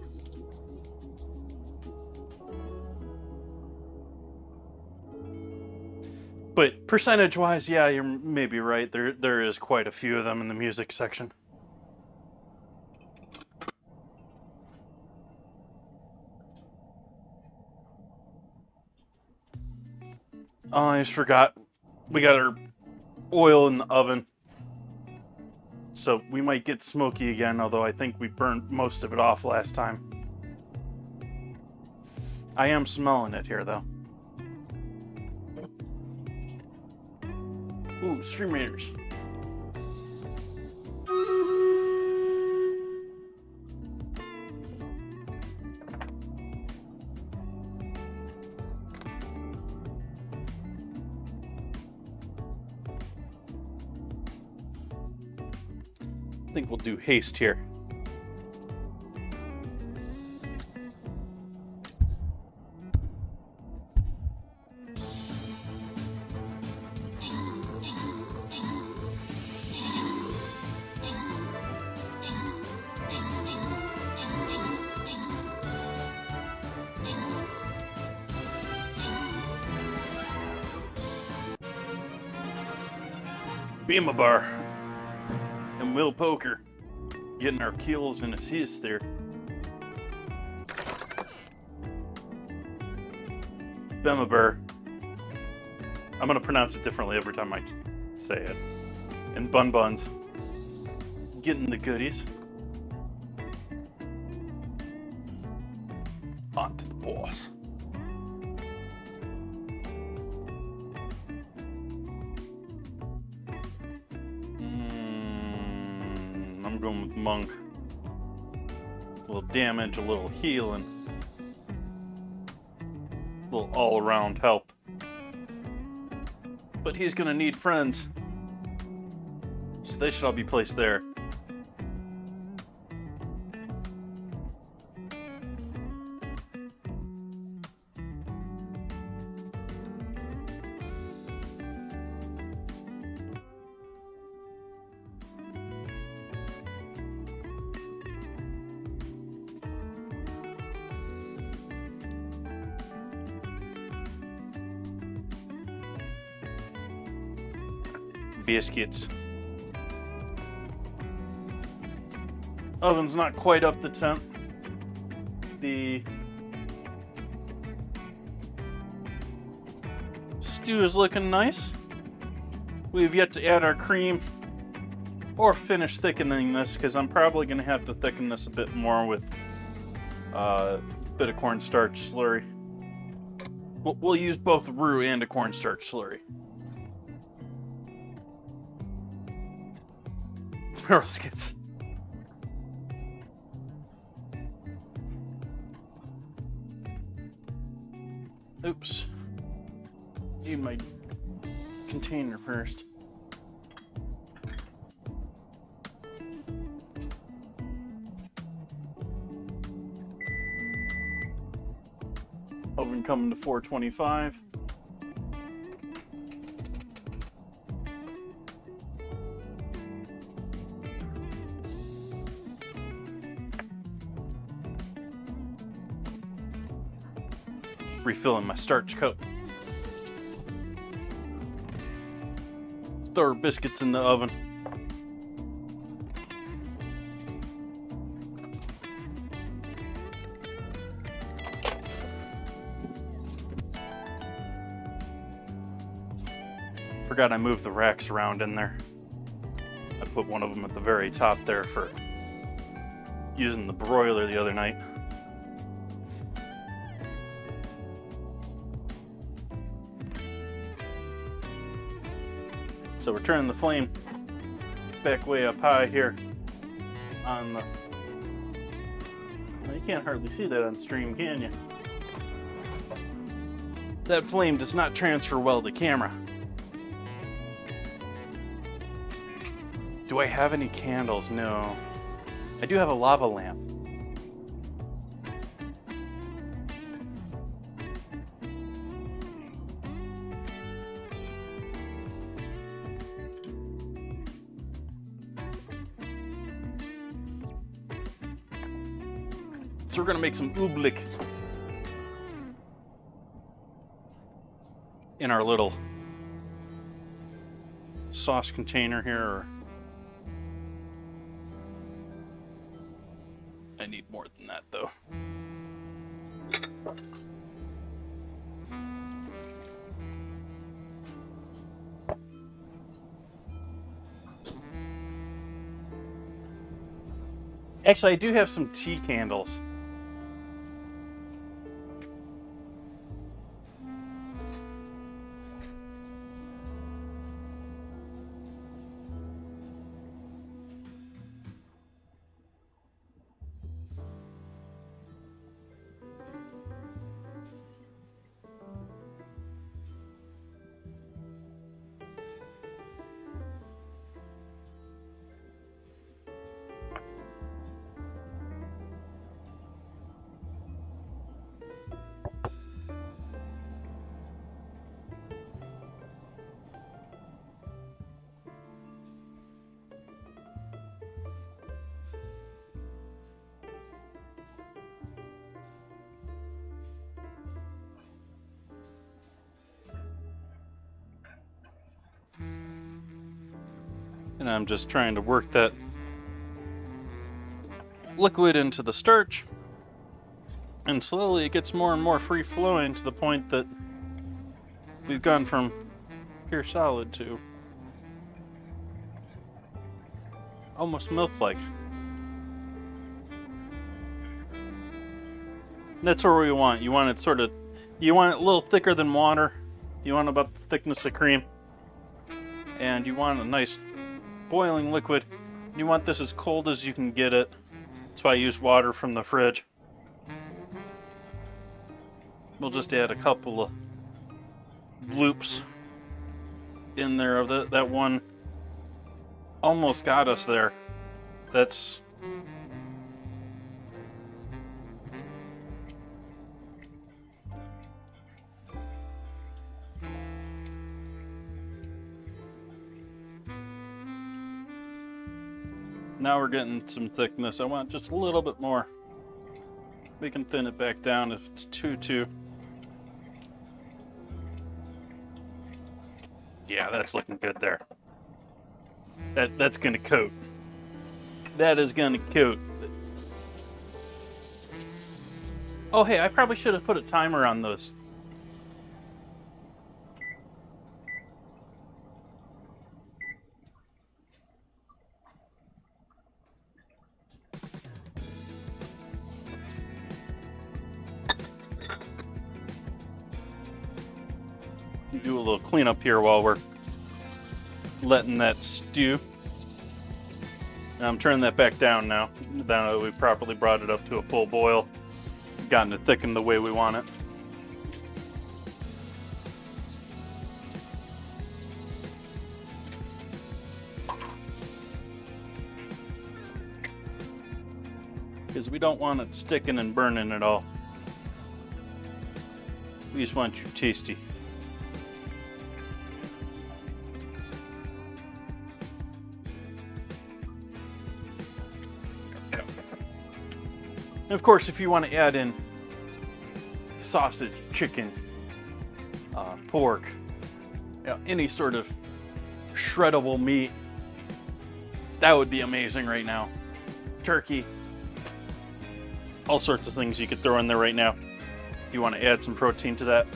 Speaker 1: But percentage-wise, yeah, you're maybe right. There is quite a few of them in the music section. Oh, I just forgot. We got our oil in the oven. So we might get smoky again, although I think we burnt most of it off last time. I am smelling it here, though. Ooh, stream readers. I think we'll do haste here. Beam bar and Will Poker getting our kills and assists there. Bemaber. I'm gonna pronounce it differently every time I say it. And Bun Buns getting the goodies. On to the boss. I'm going with Monk. A little damage, a little healing. A little all-around help. But he's gonna need friends. So they should all be placed there. Biscuits. Oven's not quite up to temp. The stew is looking nice. We've yet to add our cream or finish thickening this, because I'm probably going to have to thicken this a bit more with a bit of cornstarch slurry. We'll use both roux and a cornstarch slurry. Biscuits. Oops. Need my container first. Oven coming to 425. Refilling my starch coat. Let's throw our biscuits in the oven. Forgot I moved the racks around in there. I put one of them at the very top there for using the broiler the other night. So we're turning the flame back way up high here on the... Well, you can't hardly see that on stream, can you? That flame does not transfer well to camera. Do I have any candles? No. I do have a lava lamp. So we're gonna make some oobleck in our little sauce container here. I need more than that though. Actually, I do have some tea candles. And I'm just trying to work that liquid into the starch. And slowly it gets more and more free flowing to the point that we've gone from pure solid to almost milk-like. That's what we want. You want it you want it a little thicker than water. You want about the thickness of cream. And you want a nice boiling liquid. You want this as cold as you can get it. That's why I used water from the fridge. We'll just add a couple of bloops in there of that one. Almost got us there. That's now we're getting some thickness. I want just a little bit more. We can thin it back down if it's too. Yeah, that's looking good there. That's gonna coat. That is gonna coat. Oh hey, I probably should have put a timer on those. Do a little cleanup here while we're letting that stew. And I'm turning that back down now. Now that we've properly brought it up to a full boil, gotten it thickened the way we want it. Because we don't want it sticking and burning at all. We just want you tasty. And of course, if you want to add in sausage, chicken, pork, any sort of shreddable meat, that would be amazing right now. Turkey, all sorts of things you could throw in there right now. If you want to add some protein to that.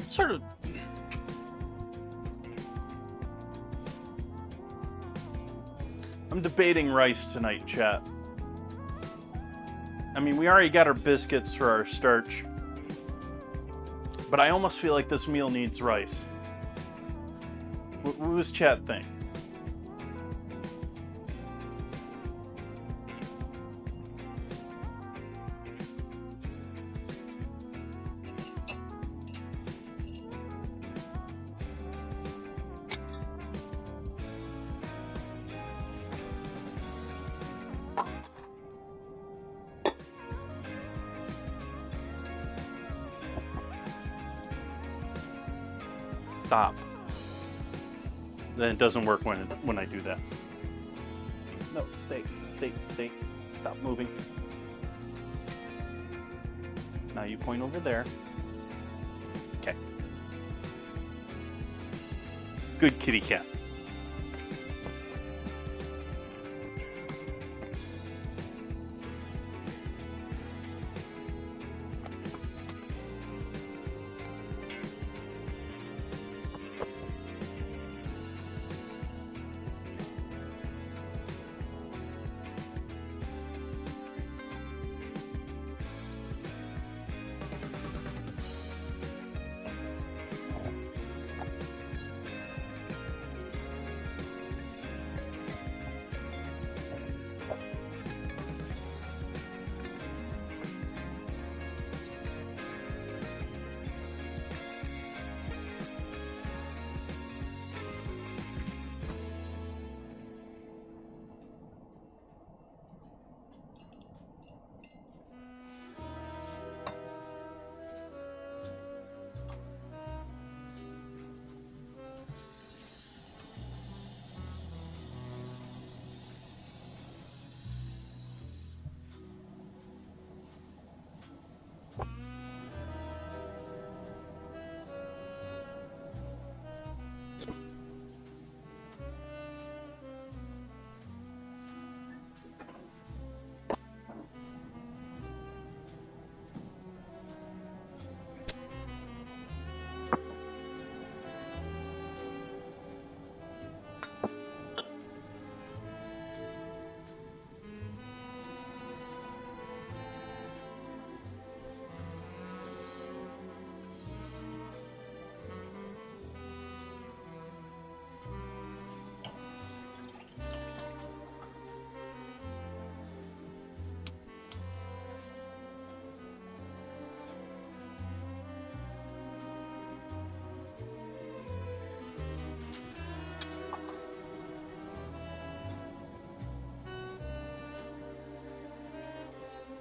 Speaker 1: Sort of. I'm debating rice tonight, chat. I mean, we already got our biscuits for our starch, but I almost feel like this meal needs rice. What does chat think? stop. Then it doesn't work when I do that. No, stay. Stop moving. Now you point over there. Okay. Good kitty cat.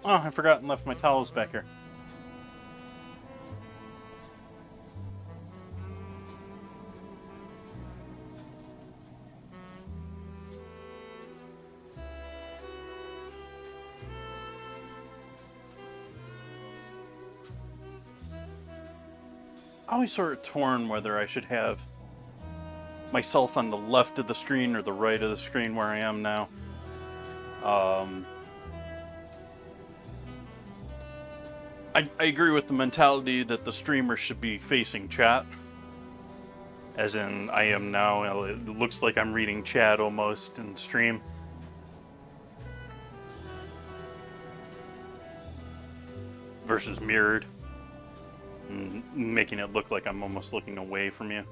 Speaker 1: Oh, I forgot and left my towels back here. Always sort of torn whether I should have myself on the left of the screen or the right of the screen where I am now. I agree with the mentality that the streamer should be facing chat. As in, I am now. It looks like I'm reading chat almost in the stream. Versus mirrored. And making it look like I'm almost looking away from you.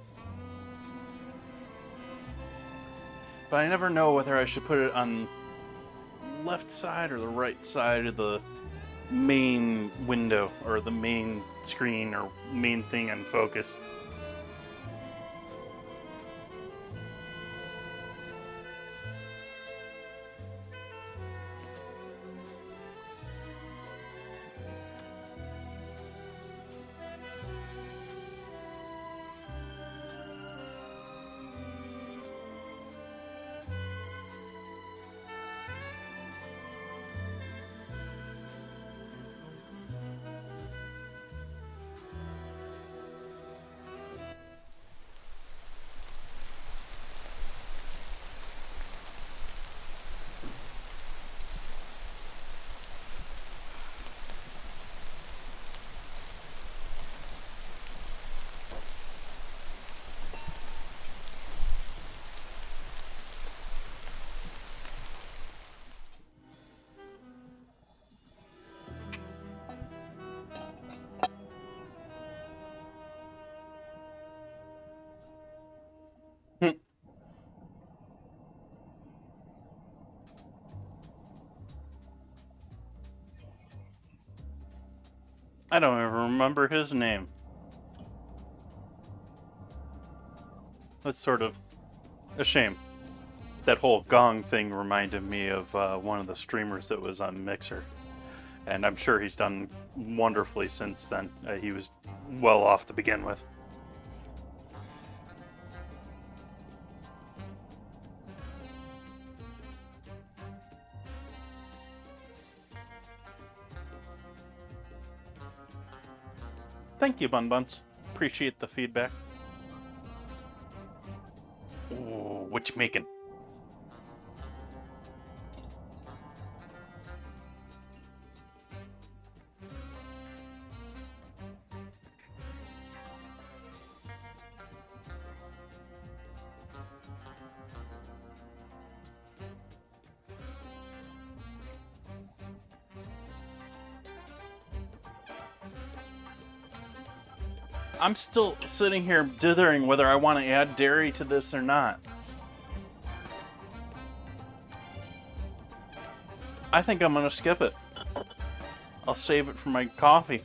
Speaker 1: But I never know whether I should put it on the left side or the right side of the main window or the main screen or main thing in focus. I don't even remember his name. That's sort of a shame. That whole gong thing reminded me of one of the streamers that was on Mixer. And I'm sure he's done wonderfully since then. He was well off to begin with. Thank you, Bun Buns. Appreciate the feedback. Ooh, what you making? I'm still sitting here dithering whether I want to add dairy to this or not. I think I'm going to skip it. I'll save it for my coffee.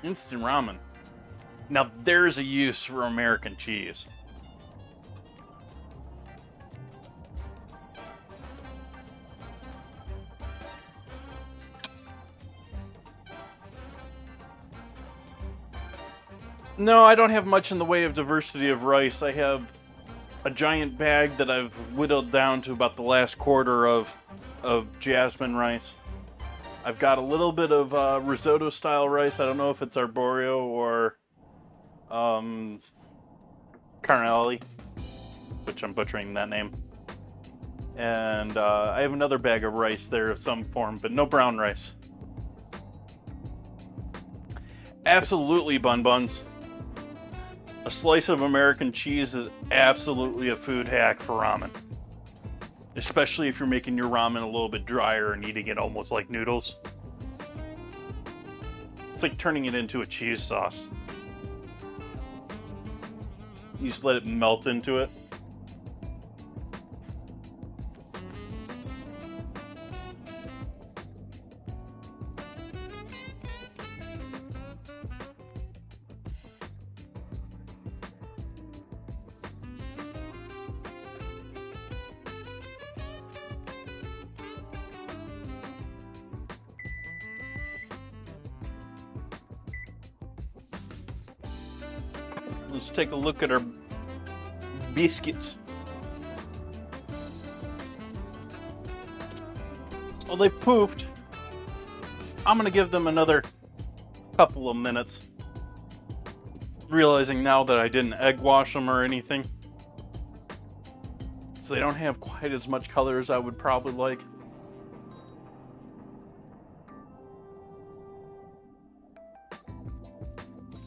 Speaker 1: Instant ramen. Now there's a use for American cheese. No, I don't have much in the way of diversity of rice. I have a giant bag that I've whittled down to about the last quarter of jasmine rice. I've got a little bit of risotto style rice. I don't know if it's arborio or carnelli, which I'm butchering that name. And I have another bag of rice there of some form, but no brown rice. Absolutely, Bun Buns. A slice of American cheese is absolutely a food hack for ramen. Especially if you're making your ramen a little bit drier and eating it almost like noodles. It's like turning it into a cheese sauce. You just let it melt into it. Let's take a look at our biscuits. Well, they've poofed. I'm gonna give them another couple of minutes. Realizing now that I didn't egg wash them or anything. So they don't have quite as much color as I would probably like.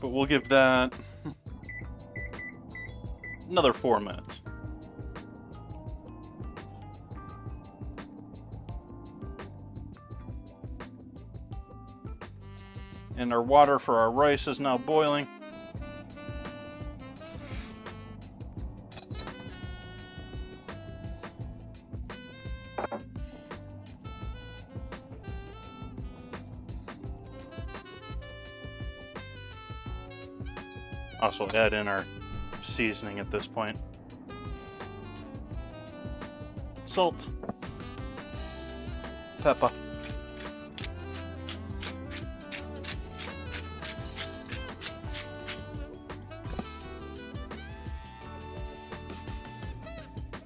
Speaker 1: But we'll give that another 4 minutes. And our water for our rice is now boiling. Also add in our seasoning at this point. Salt. Pepper.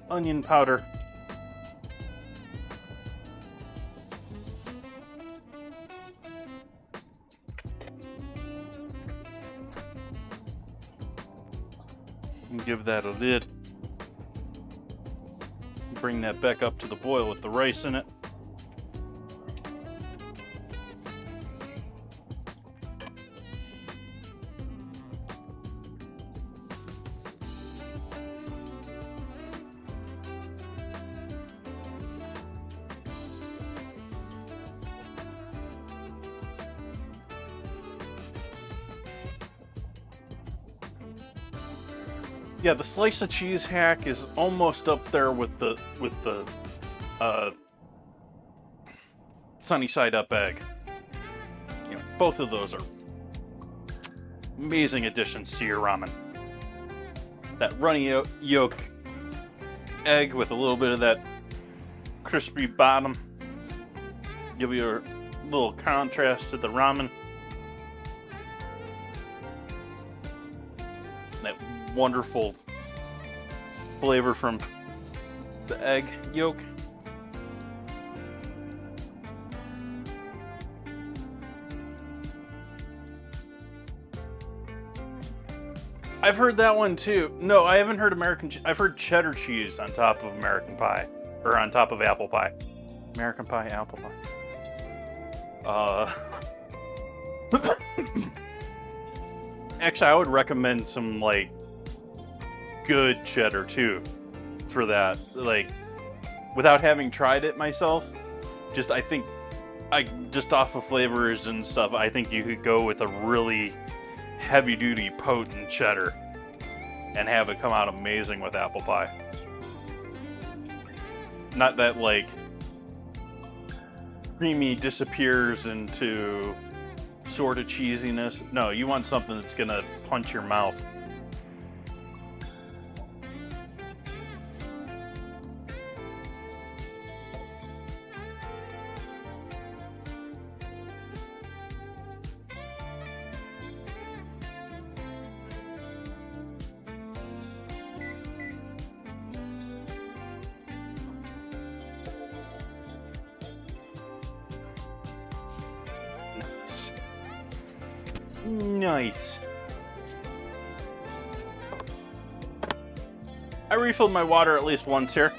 Speaker 1: Onion powder. And give that a lid. Bring that back up to the boil with the rice in it. Yeah, the slice of cheese hack is almost up there with the sunny side up egg. You know, both of those are amazing additions to your ramen. That runny yolk egg with a little bit of that crispy bottom give you little contrast to the ramen. That wonderful flavor from the egg yolk. I've heard that one too. No, I haven't heard I've heard cheddar cheese on top of American pie. Or on top of apple pie. American pie, apple pie. Actually, I would recommend some, like, good cheddar too for that. Like, without having tried it myself, I think just off of flavors and stuff, I think you could go with a really heavy-duty, potent cheddar and have it come out amazing with apple pie. Not that, like, creamy disappears into sort of cheesiness. No, you want something that's gonna punch your mouth. Nice. I refilled my water at least once here.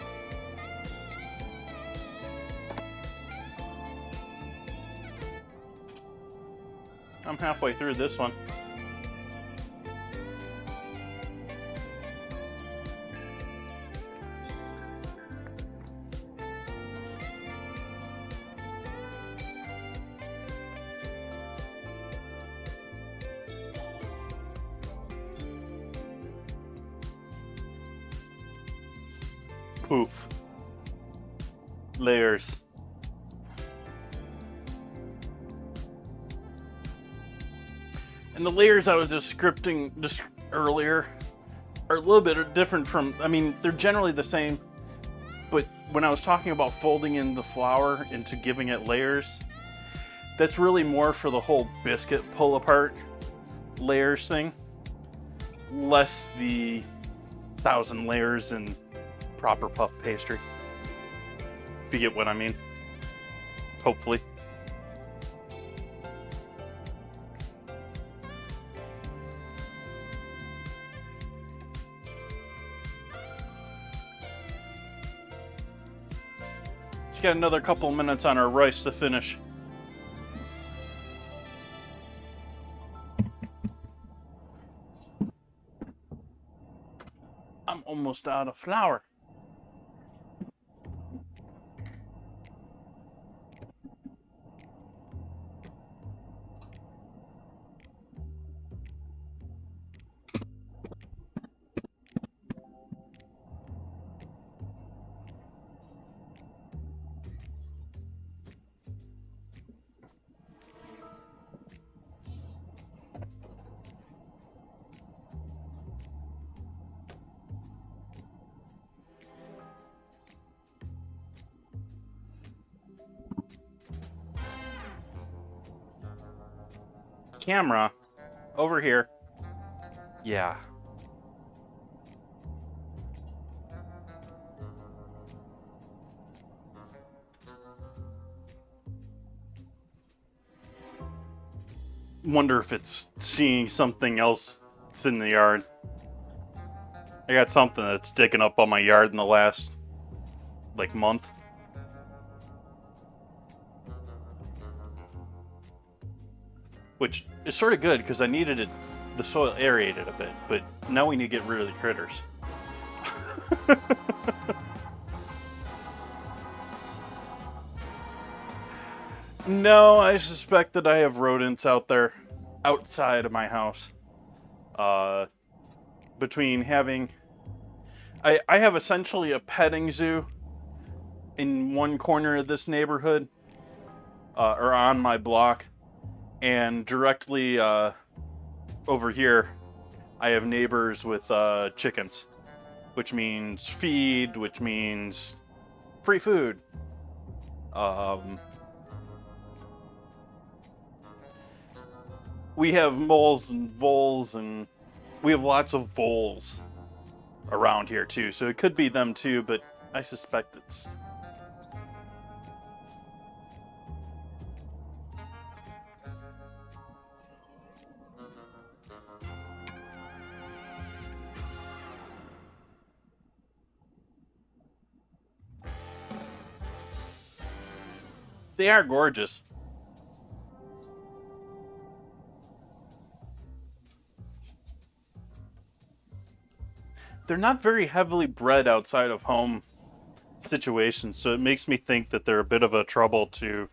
Speaker 1: I'm halfway through this one. Poof. Layers. And the layers I was describing just earlier are a little bit different from, I mean, they're generally the same, but when I was talking about folding in the flour into giving it layers, that's really more for the whole biscuit pull apart layers thing, less the 1,000 layers in proper puff pastry. If you get what I mean. Hopefully. Let's get another couple minutes on our rice to finish. I'm almost out of flour. Camera over here. Yeah. Wonder if it's seeing something else that's in the yard. I got something that's digging up on my yard in the last, like, month. Which is sort of good, because I needed it, the soil aerated a bit, but now we need to get rid of the critters. No, I suspect that I have rodents out there, outside of my house. Between having... I have essentially a petting zoo in one corner of this neighborhood, or on my block. And directly over here, I have neighbors with chickens, which means feed, which means free food. we have moles and voles, and we have lots of voles around here too, so it could be them too, but I suspect it's... They are gorgeous. They're not very heavily bred outside of home situations, so it makes me think that they're a bit of a trouble to,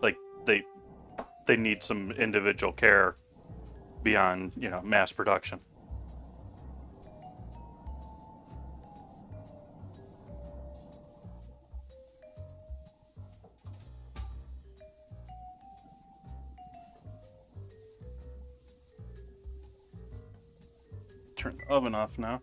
Speaker 1: like they need some individual care beyond, you know, mass production. Turn the oven off now.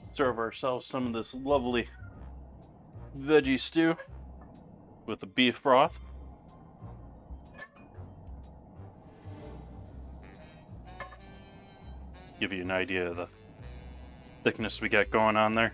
Speaker 1: Serve ourselves some of this lovely veggie stew with the beef broth. Give you an idea of the thickness we got going on there.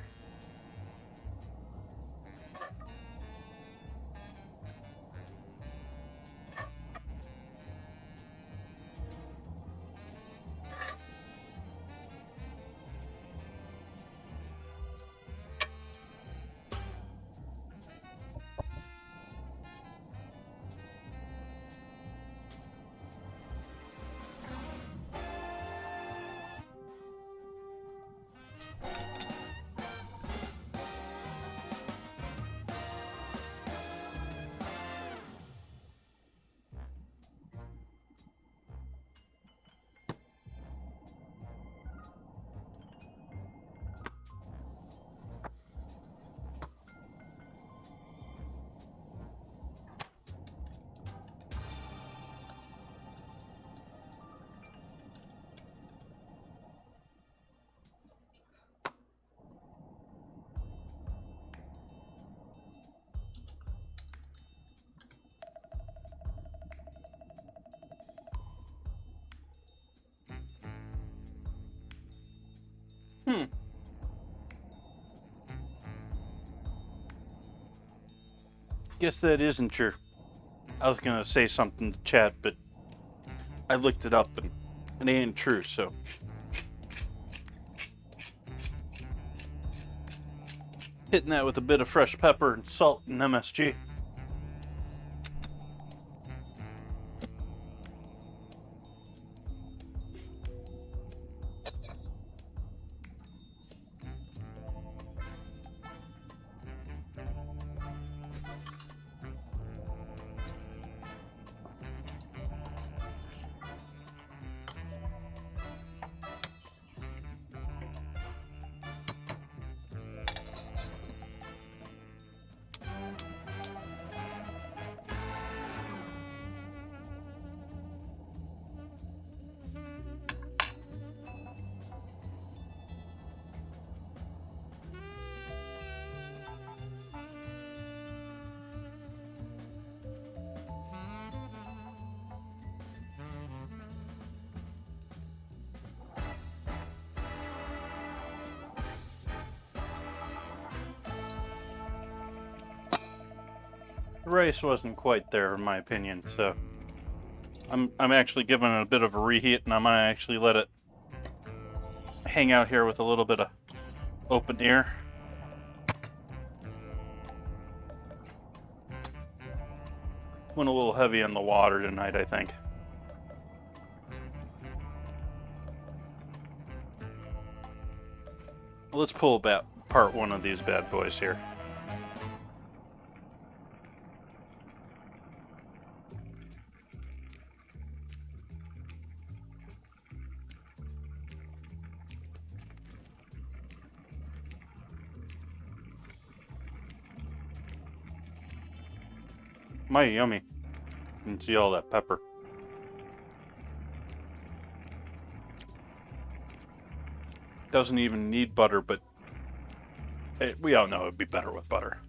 Speaker 1: Guess that isn't true. I was gonna say something to chat, but I looked it up and it ain't true, so. Hitting that with a bit of fresh pepper and salt and MSG. The rice wasn't quite there in my opinion, so I'm actually giving it a bit of a reheat, and I'm gonna actually let it hang out here with a little bit of open air. Went a little heavy on the water tonight, I think. Let's pull about part one of these bad boys here. My yummy. You can see all that pepper. Doesn't even need butter, but we all know it'd be better with butter.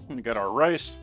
Speaker 1: We got our rice.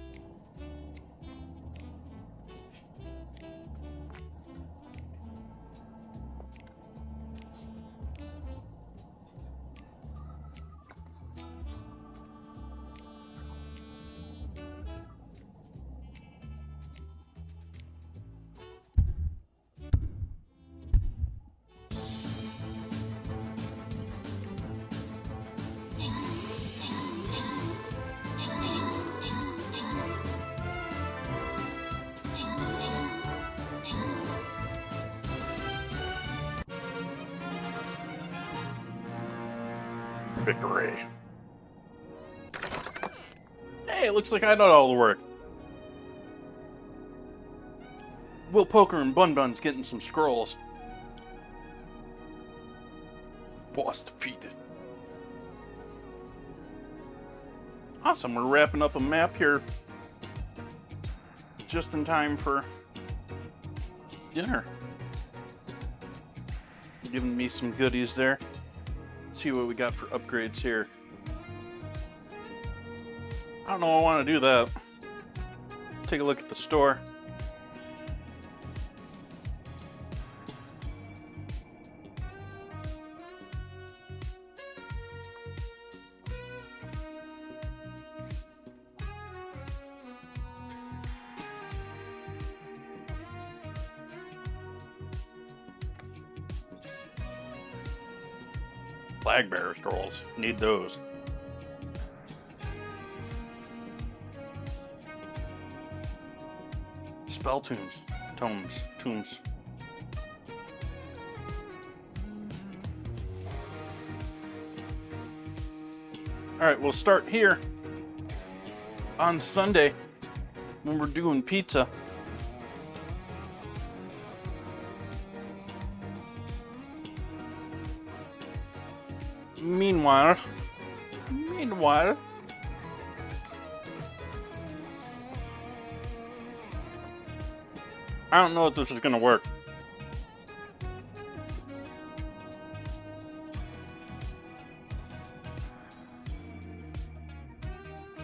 Speaker 1: Victory. Hey, it looks like I did all the work. Will Poker and Bun Bun's getting some scrolls. Boss defeated. Awesome, we're wrapping up a map here just in time for dinner. Giving me some goodies there. Let's see what we got for upgrades here. I don't know, I want to do that. Take a look at the store. Flag bearer scrolls. Need those. Spell tombs. Tombs. Alright, we'll start here on Sunday when we're doing pizza. Meanwhile, I don't know if this is gonna work.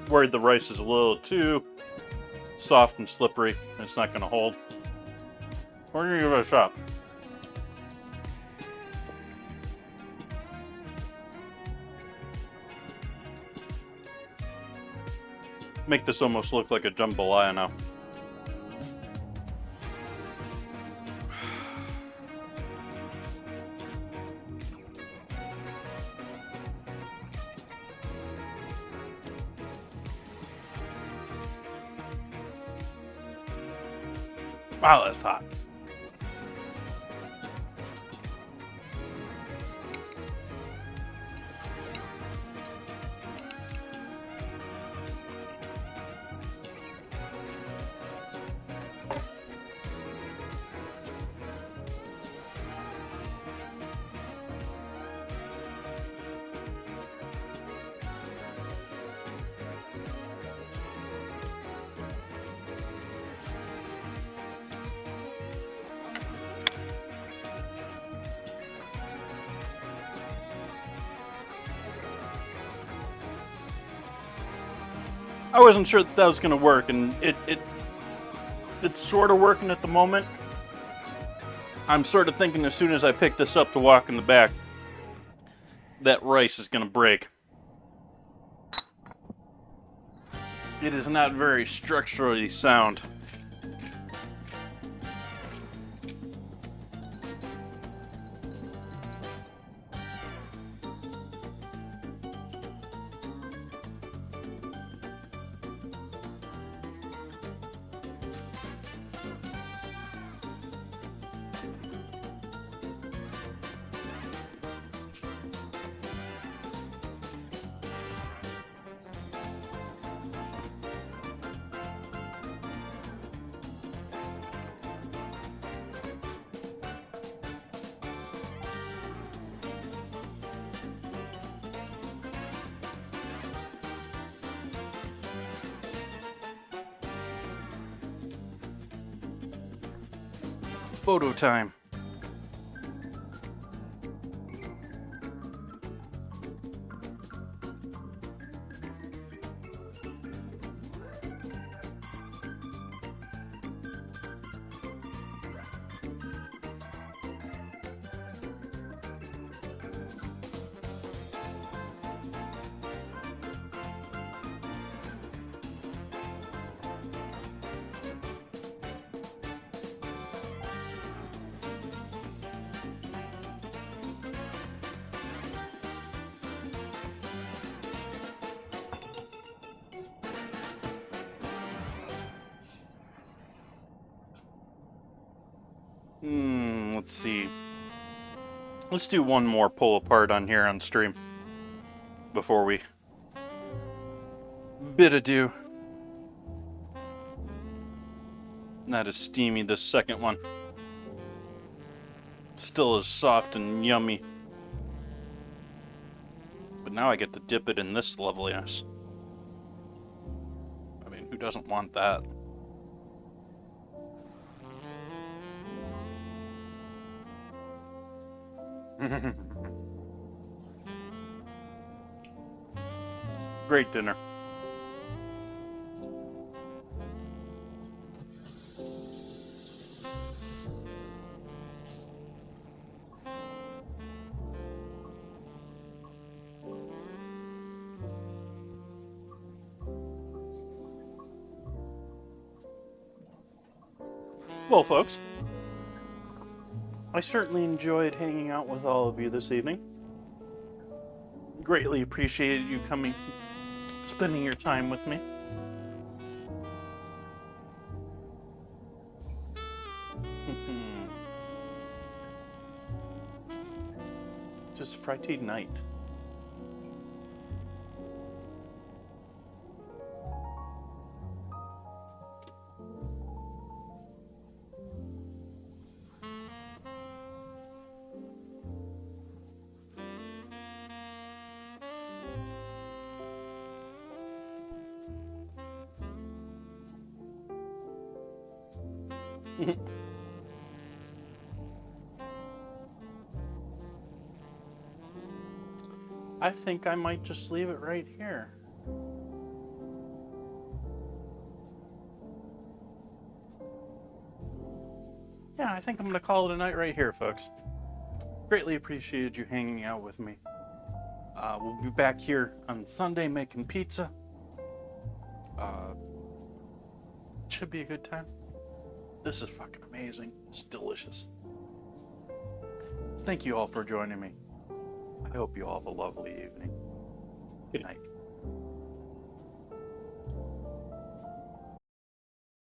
Speaker 1: Worried the rice is a little too soft and slippery. It's not gonna hold. We're gonna give it a shot. Make this almost look like a jambalaya now. Wow, that's hot. I wasn't sure that was going to work, and it's sort of working at the moment. I'm sort of thinking as soon as I pick this up to walk in the back, that rice is going to break. It is not very structurally sound. Photo time. Let's see. Let's do one more pull apart on here on stream before we bid adieu. Not as steamy, this second one. Still as soft and yummy. But now I get to dip it in this loveliness. I mean, who doesn't want that? Great dinner. Well, folks, I certainly enjoyed hanging out with all of you this evening. Greatly appreciated you coming, spending your time with me. Just Friday night. I think I might just leave it right here. Yeah, I think I'm going to call it a night right here, folks. Greatly appreciated you hanging out with me. We'll be back here on Sunday making pizza. Should be a good time. This is fucking amazing. It's delicious. Thank you all for joining me. I hope you all have a lovely evening. Good night.